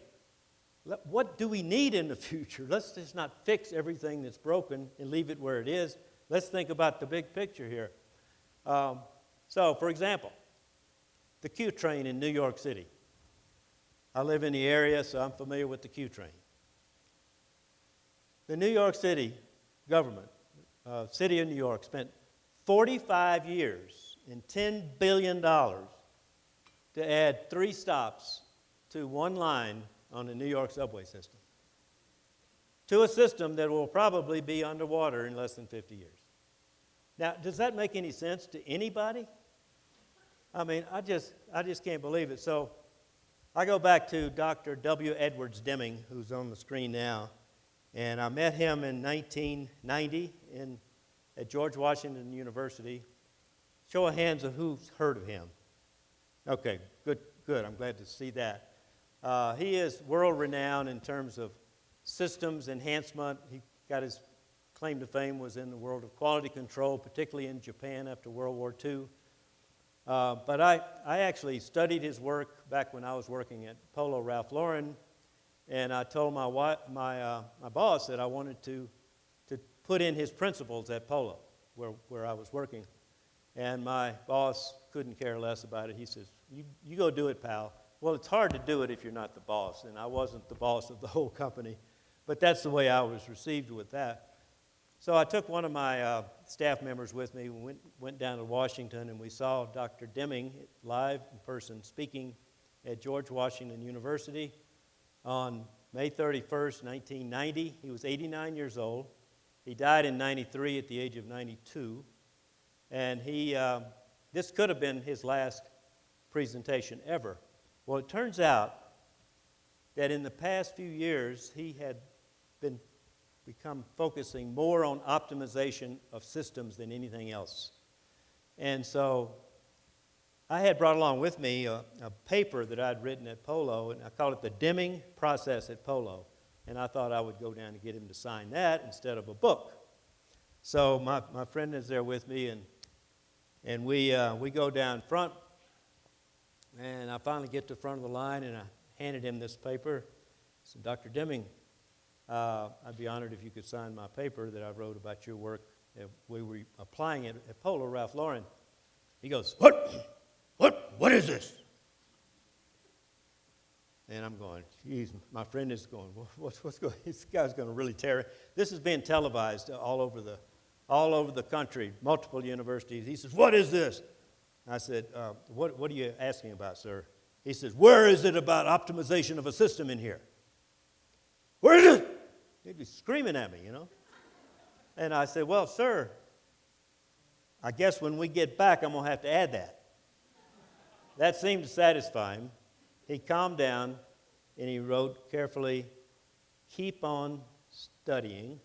what do we need in the future? Let's just not fix everything that's broken and leave it where it is. let's think about the big picture here. So, for example, the Q train in New York City. I live in the area, so I'm familiar with the Q train. The New York City government, City of New York, spent 45 years and $10 billion to add 3 stops to one line on the New York subway system, to a system that will probably be underwater in less than 50 years. Now, does that make any sense to anybody? I mean, I just can't believe it. So I go back to Dr. W. Edwards Deming, who's on the screen now, and I met him in 1990 at George Washington University. Show of hands of who's heard of him. Okay, good. I'm glad to see that. He is world-renowned in terms of systems enhancement. He got his claim to fame was in the world of quality control, particularly in Japan after World War II. But I actually studied his work back when I was working at Polo Ralph Lauren, and I told my boss that I wanted to put in his principles at Polo, where I was working. And my boss couldn't care less about it. He says, you go do it, pal. Well, it's hard to do it if you're not the boss, and I wasn't the boss of the whole company, but that's the way I was received with that. So I took one of my staff members with me, went down to Washington, and we saw Dr. Deming live in person speaking at George Washington University on May 31st, 1990. He was 89 years old. He died in 93 at the age of 92. And this could have been his last presentation ever. Well, it turns out that in the past few years, he had become focusing more on optimization of systems than anything else. And so I had brought along with me a paper that I'd written at Polo, and I called it the Deming Process at Polo. And I thought I would go down and get him to sign that instead of a book. So my friend is there with me, and we go down front, and I finally get to the front of the line, and I handed him this paper. I said, Dr. Deming, I'd be honored if you could sign my paper that I wrote about your work. We were applying it at Polo Ralph Lauren. He goes, What is this? And I'm going, geez, my friend is going, what's going? This guy's going to really tear it. This is being televised all over the country, multiple universities. He says, what is this? I said, what are you asking about, sir? He says, where is it about optimization of a system in here? Where is it? He'd be screaming at me, you know. And I said, well, sir, I guess when we get back, I'm going to have to add that. That seemed to satisfy him. He calmed down, and he wrote carefully, keep on studying,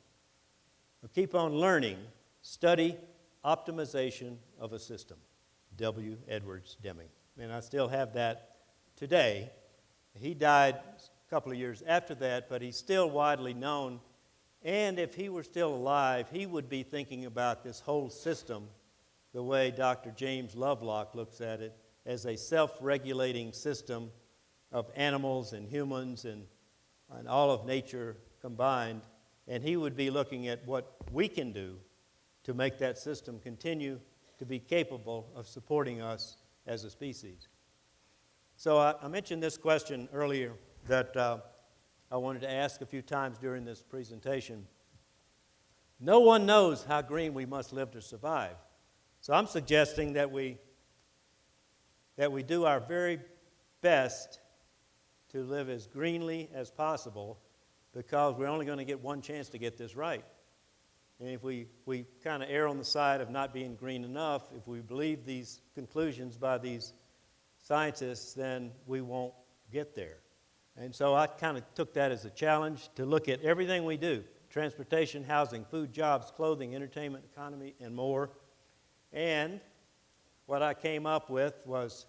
or keep on learning, study optimization of a system. W. Edwards Deming. And I still have that today. He died a couple of years after that, but he's still widely known. And if he were still alive, he would be thinking about this whole system the way Dr. James Lovelock looks at it, as a self-regulating system of animals and humans and all of nature combined. And he would be looking at what we can do to make that system continue to be capable of supporting us as a species. So I mentioned this question earlier that I wanted to ask a few times during this presentation. No one knows how green we must live to survive. So I'm suggesting that we do our very best to live as greenly as possible, because we're only going to get one chance to get this right. And if we kind of err on the side of not being green enough, if we believe these conclusions by these scientists, then we won't get there. And so I kind of took that as a challenge to look at everything we do: transportation, housing, food, jobs, clothing, entertainment, economy, and more. And what I came up with was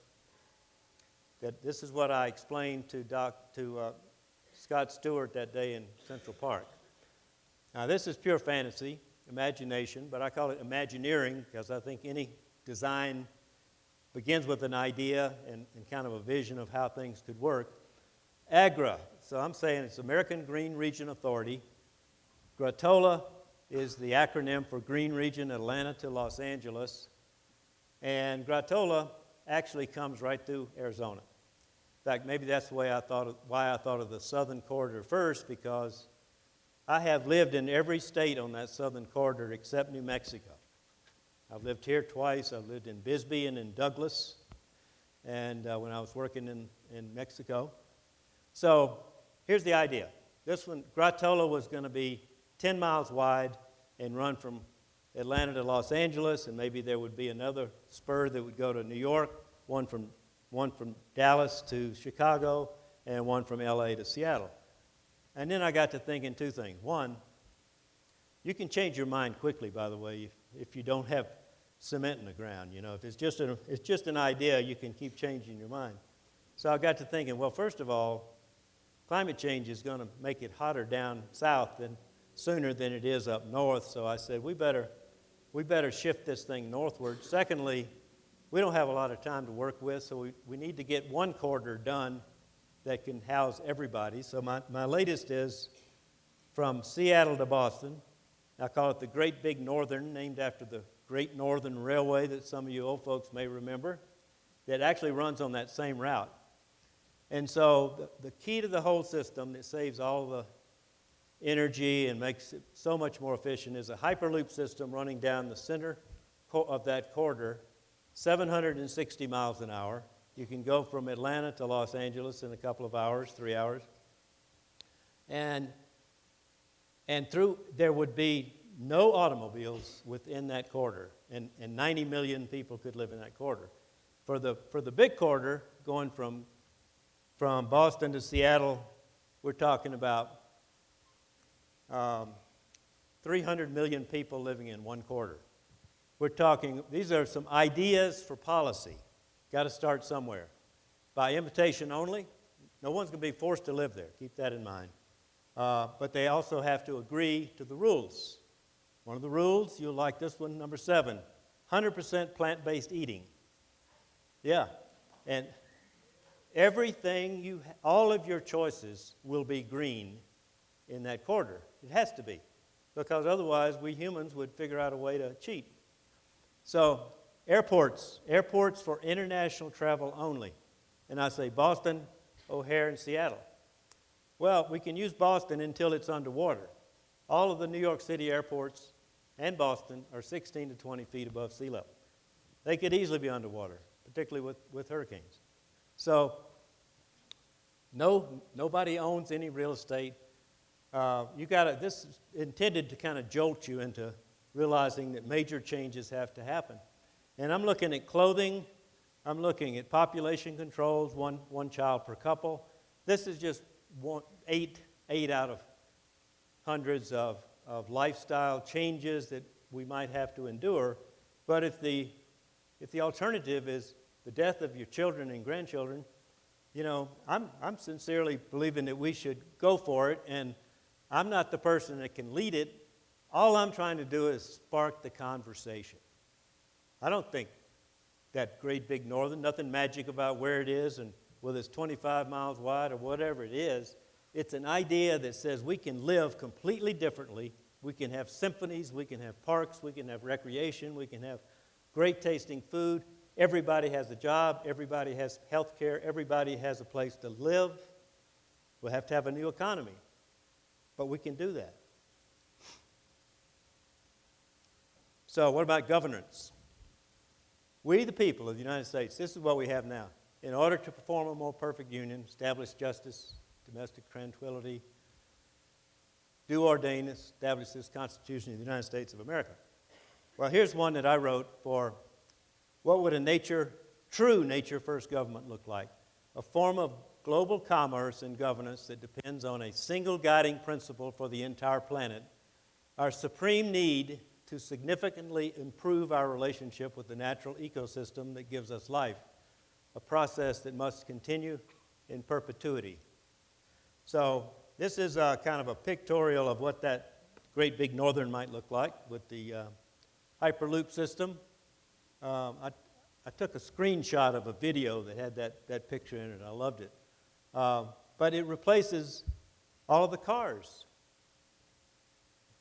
that this is what I explained to Scott Stewart that day in Central Park. Now, this is pure fantasy, imagination, but I call it Imagineering because I think any design begins with an idea and kind of a vision of how things could work. AGRA, so I'm saying it's American Green Region Authority, Gratola, is the acronym for Green Region, Atlanta to Los Angeles. And Gratola actually comes right through Arizona. In fact, maybe that's the way why I thought of the southern corridor first, because I have lived in every state on that southern corridor except New Mexico. I've lived here twice. I've lived in Bisbee and in Douglas, and when I was working in Mexico. So here's the idea. This one, Gratola, was going to be 10 miles wide and run from Atlanta to Los Angeles, and maybe there would be another spur that would go to New York, one from Dallas to Chicago, and one from LA to Seattle. And then I got to thinking two things. One, you can change your mind quickly, by the way, if you don't have cement in the ground. You know, if it's just an idea, you can keep changing your mind. So I got to thinking, well, first of all, climate change is going to make it hotter down south sooner than it is up north. So I said, we better shift this thing northward. Secondly, we don't have a lot of time to work with, so we need to get one corridor done that can house everybody. So my latest is from Seattle to Boston. I call it the Great Big Northern, named after the Great Northern Railway that some of you old folks may remember, that actually runs on that same route. And so the key to the whole system that saves all the energy and makes it so much more efficient is a Hyperloop system running down the center of that corridor, 760 miles an hour. You can go from Atlanta to Los Angeles in a couple of hours, 3 hours. And there would be no automobiles within that corridor, and 90 million people could live in that corridor. For the big corridor, going from Boston to Seattle, we're talking about 300 million people living in one corridor. We're talking, these are some ideas for policy. Got to start somewhere. By invitation only, no one's going to be forced to live there. Keep that in mind. But they also have to agree to the rules. One of the rules, you'll like this one, number 7, 100% plant-based eating. Yeah, and everything all of your choices will be green in that corridor. It has to be, because otherwise we humans would figure out a way to cheat. So airports for international travel only. And I say Boston, O'Hare, and Seattle. Well, we can use Boston until it's underwater. All of the New York City airports and Boston are 16 to 20 feet above sea level. They could easily be underwater, particularly with hurricanes. So nobody owns any real estate. This is intended to kind of jolt you into realizing that major changes have to happen. And I'm looking at clothing. I'm looking at population controls, one child per couple. This is just eight out of hundreds of lifestyle changes that we might have to endure. But if the alternative is the death of your children and grandchildren, you know, I'm sincerely believing that we should go for it, and I'm not the person that can lead it. All I'm trying to do is spark the conversation. I don't think that Great Big Northern, nothing magic about where it is and whether it's 25 miles wide or whatever it is. It's an idea that says we can live completely differently. We can have symphonies, we can have parks, we can have recreation, we can have great tasting food. Everybody has a job, everybody has health care, everybody has a place to live. We'll have to have a new economy, but we can do that. So what about governance? We, the people of the United States, this is what we have now. In order to perform a more perfect union, establish justice, domestic tranquility, do ordain, establish this Constitution of the United States of America. Well, here's one that I wrote for what would a true nature-first government look like? A form of global commerce and governance that depends on a single guiding principle for the entire planet. Our supreme need to significantly improve our relationship with the natural ecosystem that gives us life, a process that must continue in perpetuity. So this is kind of a pictorial of what that Great Big Northern might look like with the Hyperloop system. I took a screenshot of a video that had that picture in it. I loved it. But it replaces all of the cars.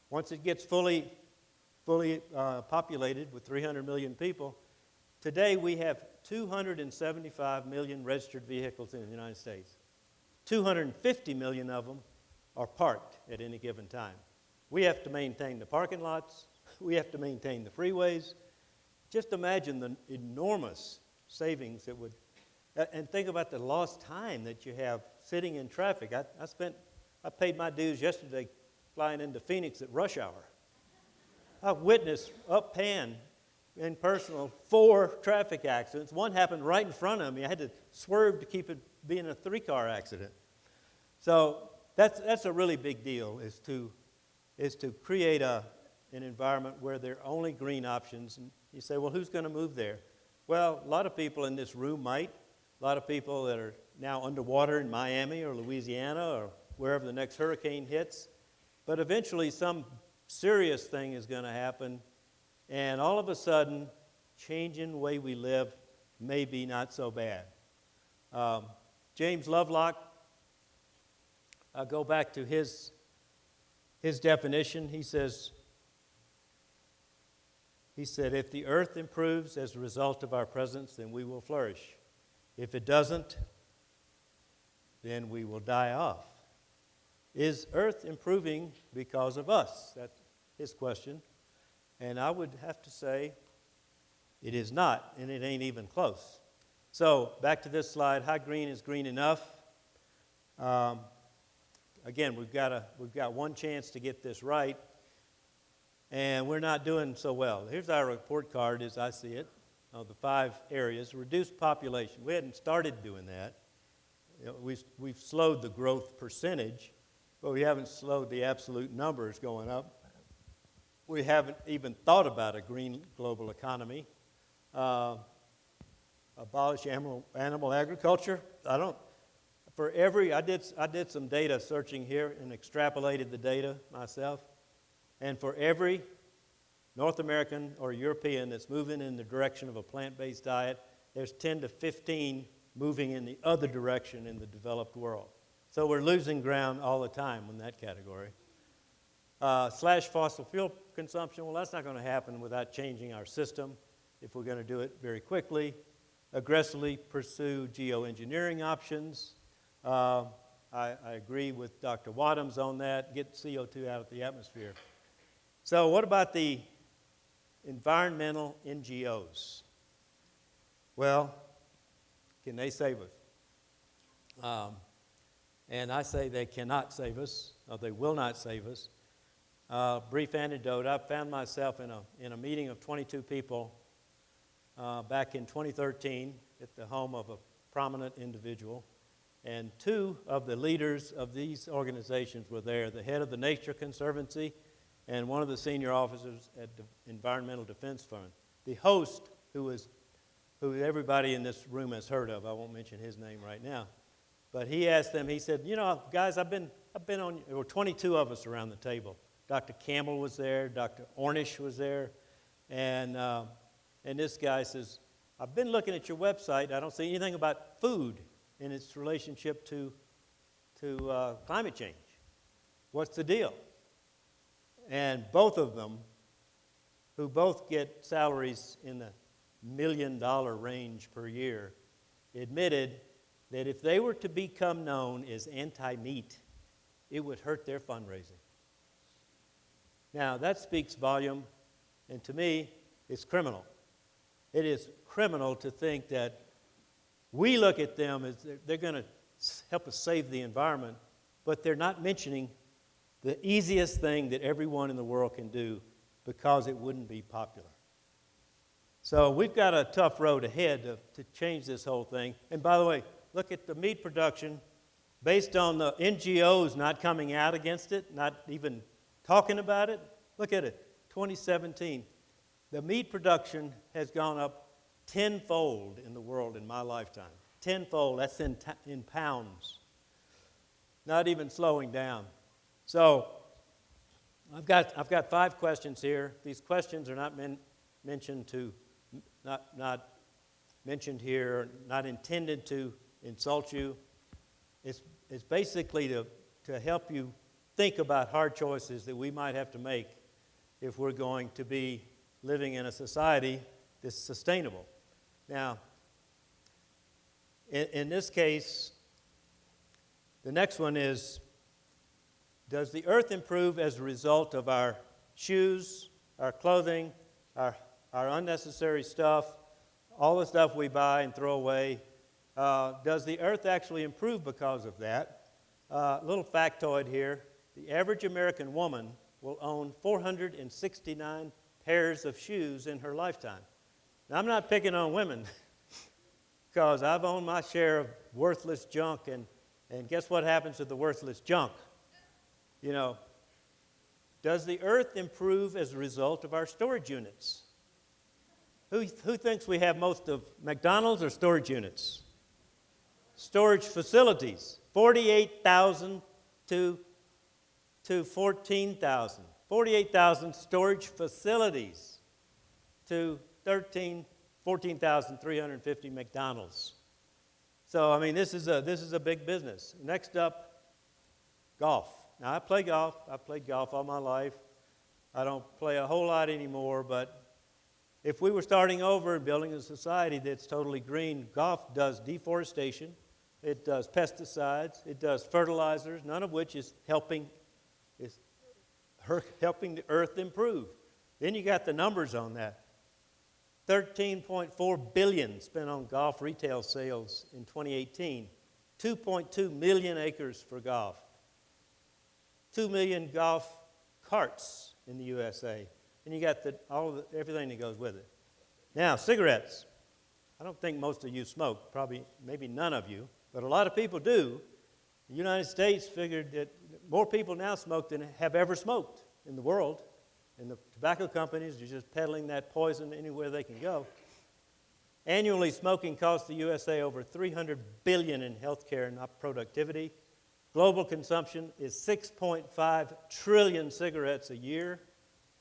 Once it gets fully populated with 300 million people, today we have 275 million registered vehicles in the United States. 250 million of them are parked at any given time. We have to maintain the parking lots. We have to maintain the freeways. Just imagine the enormous savings it would, and think about the lost time that you have sitting in traffic. I paid my dues yesterday flying into Phoenix at rush hour. I witnessed uphand in personal 4 traffic accidents. One happened right in front of me. I had to swerve to keep it being a 3-car accident. So that's a really big deal, is to create an environment where there are only green options. And you say, well, who's going to move there? Well, a lot of people in this room might. A lot of people that are now underwater in Miami or Louisiana or wherever the next hurricane hits. But eventually some serious thing is going to happen, and all of a sudden, changing the way we live may be not so bad. James Lovelock, I'll go back to his definition. He said, if the earth improves as a result of our presence, then we will flourish. If it doesn't, then we will die off. Is earth improving because of us? That's his question. And I would have to say it is not, and it ain't even close. So back to this slide, how green is green enough? Again, we've got one chance to get this right, and we're not doing so well. Here's our report card as I see it, of the 5 areas. Reduced population. We hadn't started doing that. You know, we've slowed the growth percentage, but we haven't slowed the absolute numbers going up. We haven't even thought about a green global economy. Abolish animal agriculture. I did some data searching here and extrapolated the data myself. And for every North American or European that's moving in the direction of a plant-based diet, there's 10 to 15 moving in the other direction in the developed world. So we're losing ground all the time in that category. Slash fossil fuel consumption. Well, that's not going to happen without changing our system if we're going to do it very quickly. Aggressively pursue geoengineering options. I agree with Dr. Wadhams on that. Get CO2 out of the atmosphere. So what about the environmental NGOs? Well, can they save us? And I say they cannot save us, or they will not save us. Brief anecdote, I found myself in a meeting of 22 people back in 2013 at the home of a prominent individual, and 2 of the leaders of these organizations were there, the head of the Nature Conservancy and one of the senior officers at the Environmental Defense Fund. The host, who everybody in this room has heard of, I won't mention his name right now, but he asked them, he said, you know, guys, I've been on, there were 22 of us around the table. Dr. Campbell was there, Dr. Ornish was there, and this guy says, I've been looking at your website, I don't see anything about food in its relationship to climate change. What's the deal? And both of them, who both get salaries in the $1 million range per year, admitted that if they were to become known as anti-meat, it would hurt their fundraising. Now, that speaks volume, and to me, it's criminal. It is criminal to think that we look at them as they're going to help us save the environment, but they're not mentioning the easiest thing that everyone in the world can do because it wouldn't be popular. So we've got a tough road ahead to change this whole thing. And by the way, look at the meat production. Based on the NGOs not coming out against it, not even talking about it, look at it, 2017. The meat production has gone up tenfold in the world in my lifetime. Tenfold, that's in pounds. Not even slowing down. So I've got 5 questions here. These questions are not mentioned here, not intended to insult you. It's basically to help you think about hard choices that we might have to make if we're going to be living in a society that's sustainable. Now, in this case, the next one is, does the earth improve as a result of our shoes, our clothing, our unnecessary stuff, all the stuff we buy and throw away? Does the earth actually improve because of that? Little factoid here, the average American woman will own 469 pairs of shoes in her lifetime. Now, I'm not picking on women because I've owned my share of worthless junk, and guess what happens to the worthless junk? You know, does the earth improve as a result of our storage units? Who thinks we have most of McDonald's or storage units? Storage facilities, 48,000 to 14,000. 48,000 storage facilities to 14,350 McDonald's. So, I mean, this is a big business. Next up, golf. Now, I play golf. I've played golf all my life. I don't play a whole lot anymore, but if we were starting over and building a society that's totally green, golf does deforestation, it does pesticides, it does fertilizers, none of which is helping the earth improve. Then you got the numbers on that. $13.4 billion spent on golf retail sales in 2018. 2.2 million acres for golf. 2 million golf carts in the USA. And you got everything that goes with it. Now, cigarettes. I don't think most of you smoke, probably maybe none of you, but a lot of people do. The United States figured that more people now smoke than have ever smoked in the world. And the tobacco companies are just peddling that poison anywhere they can go. Annually, smoking costs the USA over $300 billion in health care and productivity. Global consumption is 6.5 trillion cigarettes a year.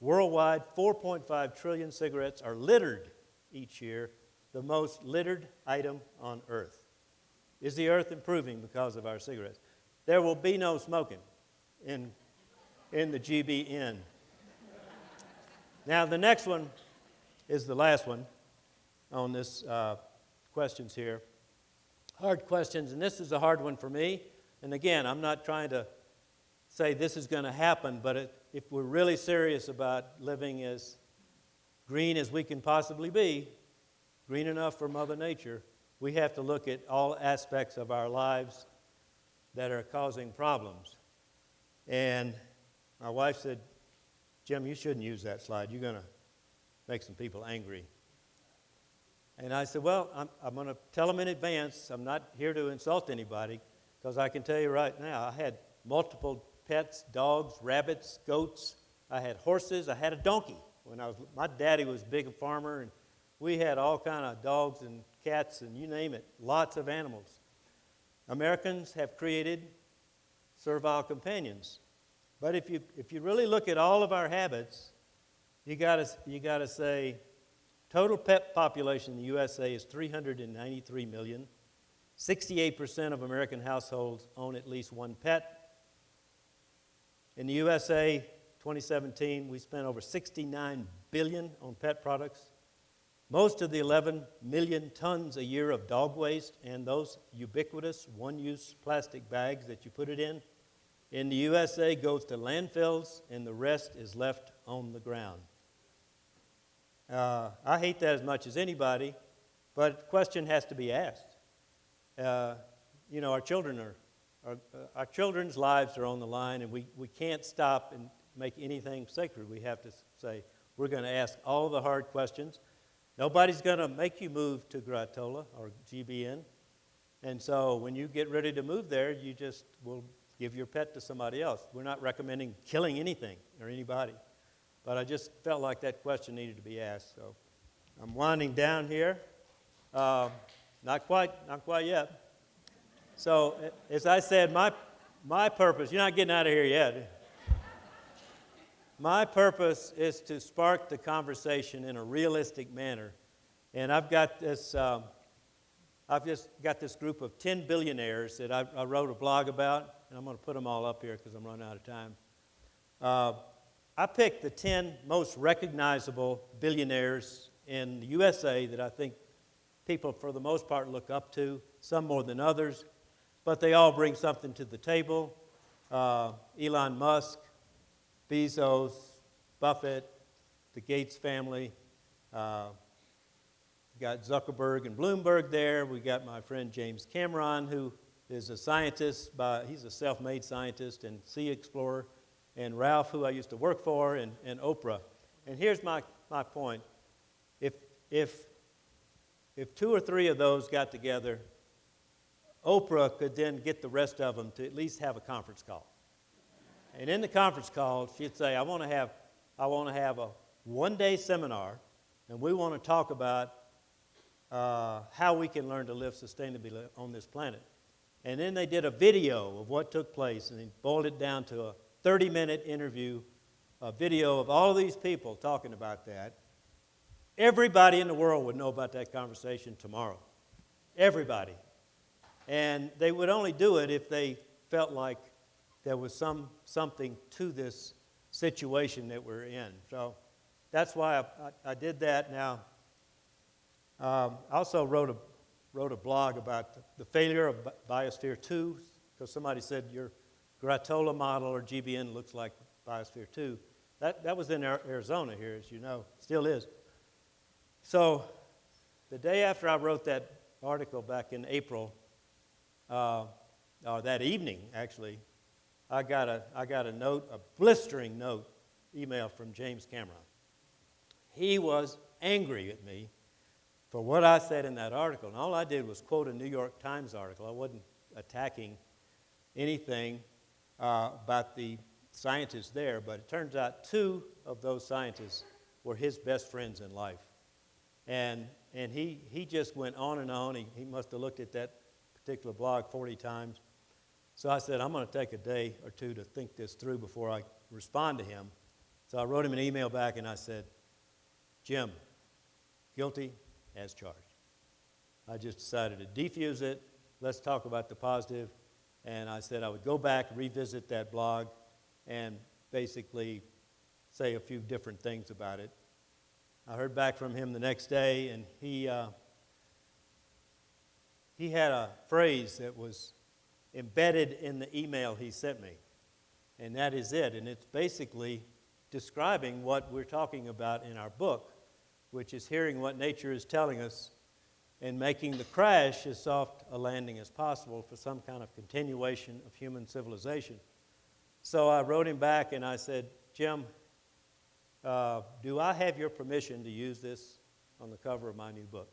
Worldwide, 4.5 trillion cigarettes are littered each year, the most littered item on earth. Is the earth improving because of our cigarettes? There will be no smoking in the GBN. Now, the next one is the last one on this questions here. Hard questions, and this is a hard one for me. And again, I'm not trying to say this is going to happen, but if we're really serious about living as green as we can possibly be, green enough for Mother Nature, we have to look at all aspects of our lives that are causing problems. And my wife said, Jim, you shouldn't use that slide. You're going to make some people angry. And I said, well, I'm going to tell them in advance. I'm not here to insult anybody, because I can tell you right now, I had multiple pets, dogs, rabbits, goats. I had horses. I had a donkey. My daddy was a big farmer, and we had all kind of dogs and cats and you name it, lots of animals. Americans have created servile companions. But if you really look at all of our habits, you gotta say, total pet population in the USA is 393 million. 68% of American households own at least one pet. In the USA, 2017, we spent over $69 billion on pet products. Most of the 11 million tons a year of dog waste and those ubiquitous one-use plastic bags that you put it in the USA goes to landfills, and the rest is left on the ground. I hate that as much as anybody, but the question has to be asked. Our children's lives are on the line, and we can't stop and make anything sacred. We have to say, we're going to ask all the hard questions. Nobody's going to make you move to Gratola or GBN. And so when you get ready to move there, you just will give your pet to somebody else. We're not recommending killing anything or anybody. But I just felt like that question needed to be asked. So I'm winding down here. Not quite yet. So as I said, my purpose, you're not getting out of here yet. My purpose is to spark the conversation in a realistic manner. And I've got this, I've just got this group of 10 billionaires that I wrote a blog about. and I'm going to put them all up here because I'm running out of time. I picked the 10 most recognizable billionaires in the USA that I think people, for the most part, look up to, some more than others, but they all bring something to the table. Elon Musk, Bezos, Buffett, the Gates family. Got Zuckerberg and Bloomberg there. We got my friend James Cameron, who is a scientist. He's a self-made scientist and sea explorer. And Ralph, who I used to work for, and Oprah. And here's my point. If 2 or 3 of those got together, Oprah could then get the rest of them to at least have a conference call. And in the conference call, she'd say, I want to have a one-day seminar, and we want to talk about how we can learn to live sustainably on this planet. And then they did a video of what took place, and they boiled it down to a 30-minute interview, a video of all of these people talking about that. Everybody in the world would know about that conversation tomorrow. Everybody. And they would only do it if they felt like there was something to this situation that we're in. So that's why I did that. Now, I also wrote a blog about the failure of Biosphere 2, because somebody said your Gratola model or GBN looks like Biosphere 2. That was in Arizona here, as you know, still is. So the day after I wrote that article back in April, or that evening actually, I got a note, a blistering note, email from James Cameron. He was angry at me for what I said in that article. And all I did was quote a New York Times article. I wasn't attacking anything about the scientists there, but it turns out 2 of those scientists were his best friends in life. And he just went on and on. He must have looked at that particular blog 40 times. So I said, I'm going to take a day or 2 to think this through before I respond to him. So I wrote him an email back and I said, Jim, guilty as charged. I just decided to defuse it. Let's talk about the positive. And I said I would go back, revisit that blog, and basically say a few different things about it. I heard back from him the next day, and he had a phrase that was embedded in the email he sent me, and that is it. And it's basically describing what we're talking about in our book, which is hearing what nature is telling us and making the crash as soft a landing as possible for some kind of continuation of human civilization. So I wrote him back and I said, Jim, do I have your permission to use this on the cover of my new book?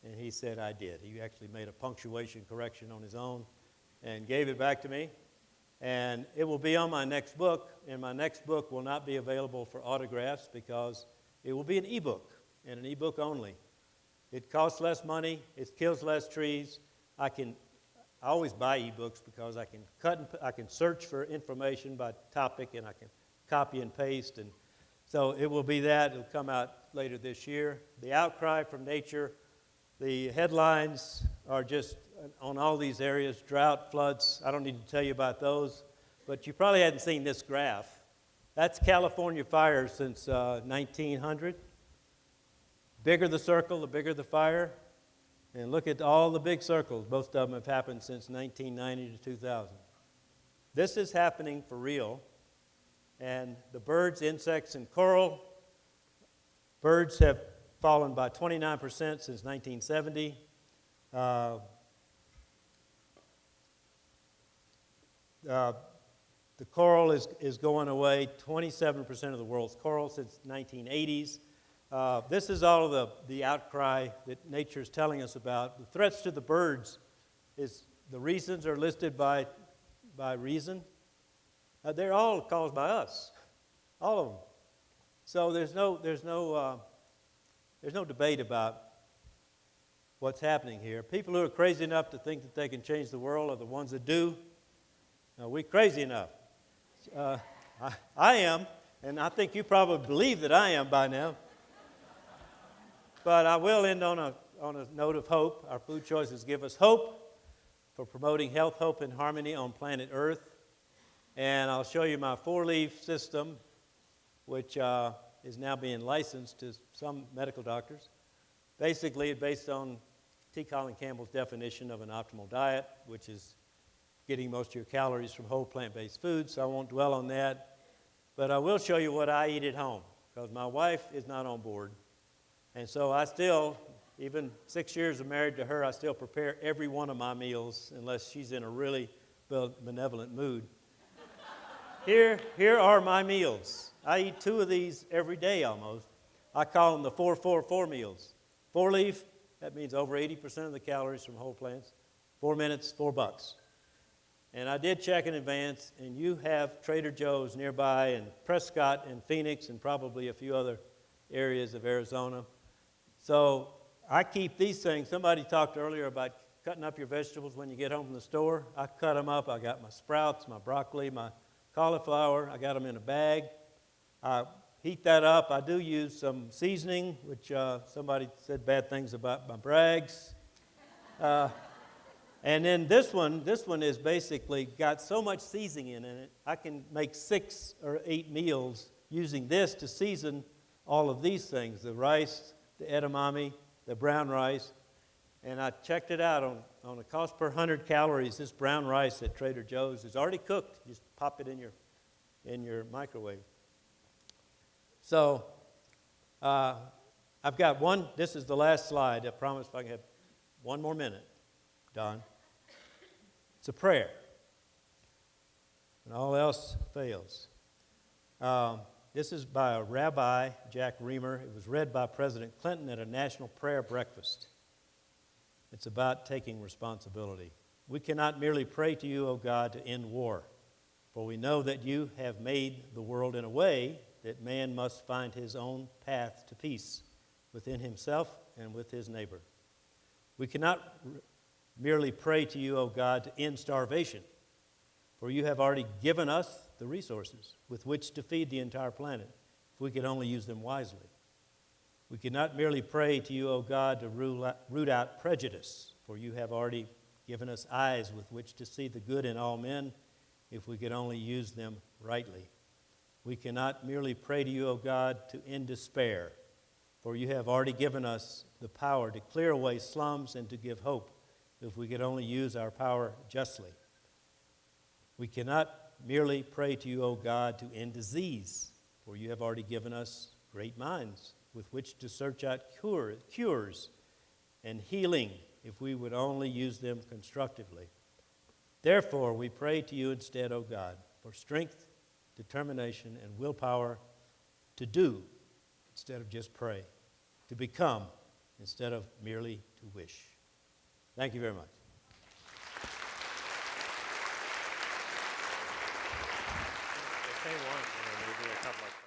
And he said, I did. He actually made a punctuation correction on his own and gave it back to me. And it will be on my next book, and my next book will not be available for autographs because it will be an ebook, and an ebook only. It costs less money, it kills less trees. I always buy ebooks because I can search for information by topic, and I can copy and paste. And so it will be that. It'll come out later this year. The outcry from nature, the headlines are just on all these areas, drought, floods. I don't need to tell you about those, but you probably hadn't seen this graph. That's California fires since 1900. Bigger the circle, the bigger the fire. And look at all the big circles. Most of them have happened since 1990 to 2000. This is happening for real. And the birds, insects, and coral, birds have fallen by 29% since 1970. The coral is going away, 27% of the world's coral since 1980s. This is all of the outcry that nature is telling us about. The threats to the birds the reasons are listed by reason. They're all caused by us, all of them. So there's no debate about what's happening here. People who are crazy enough to think that they can change the world are the ones that do. We're crazy enough. I am, and I think you probably believe that I am by now. But I will end on a note of hope. Our food choices give us hope. for promoting health, hope, and harmony on planet Earth. And I'll show you my 4-leaf system, which is now being licensed to some medical doctors. Basically, based on T. Colin Campbell's definition of an optimal diet, which is getting most of your calories from whole plant-based foods, so I won't dwell on that. But I will show you what I eat at home, because my wife is not on board. And so I still, even 6 years of married to her, I still prepare every one of my meals unless she's in a really benevolent mood. Here are my meals. I eat 2 of these every day almost. I call them the 4-4-4 meals. 4-leaf, that means over 80% of the calories from whole plants. 4 minutes, $4. And I did check in advance, and you have Trader Joe's nearby, and Prescott and Phoenix, and probably a few other areas of Arizona. So I keep these things. Somebody talked earlier about cutting up your vegetables when you get home from the store. I cut them up. I got my sprouts, my broccoli, my cauliflower. I got them in a bag. I heat that up. I do use some seasoning, which somebody said bad things about my Bragg's. And then this one is basically got so much seasoning in it, I can make 6 or 8 meals using this to season all of these things, the rice, the edamame, the brown rice. And I checked it out on a cost per 100 calories. This brown rice at Trader Joe's is already cooked. Just pop it in your microwave. So I've got one. This is the last slide. I promise if I can have one more minute, Don. It's a prayer. When all else fails. This is by a Rabbi, Jack Reamer. It was read by President Clinton at a national prayer breakfast. It's about taking responsibility. We cannot merely pray to you, O God, to end war, for we know that you have made the world in a way that man must find his own path to peace within himself and with his neighbor. We cannot merely pray to you, O God, to end starvation, for you have already given us the resources with which to feed the entire planet, if we could only use them wisely. We cannot merely pray to you, O God, to root out prejudice, for you have already given us eyes with which to see the good in all men, if we could only use them rightly. We cannot merely pray to you, O God, to end despair, for you have already given us the power to clear away slums and to give hope, if we could only use our power justly. We cannot merely pray to you, O God, to end disease, for you have already given us great minds with which to search out cures and healing, if we would only use them constructively. Therefore, we pray to you instead, O God, for strength, determination, and willpower to do instead of just pray, to become instead of merely to wish. Thank you very much. Okay,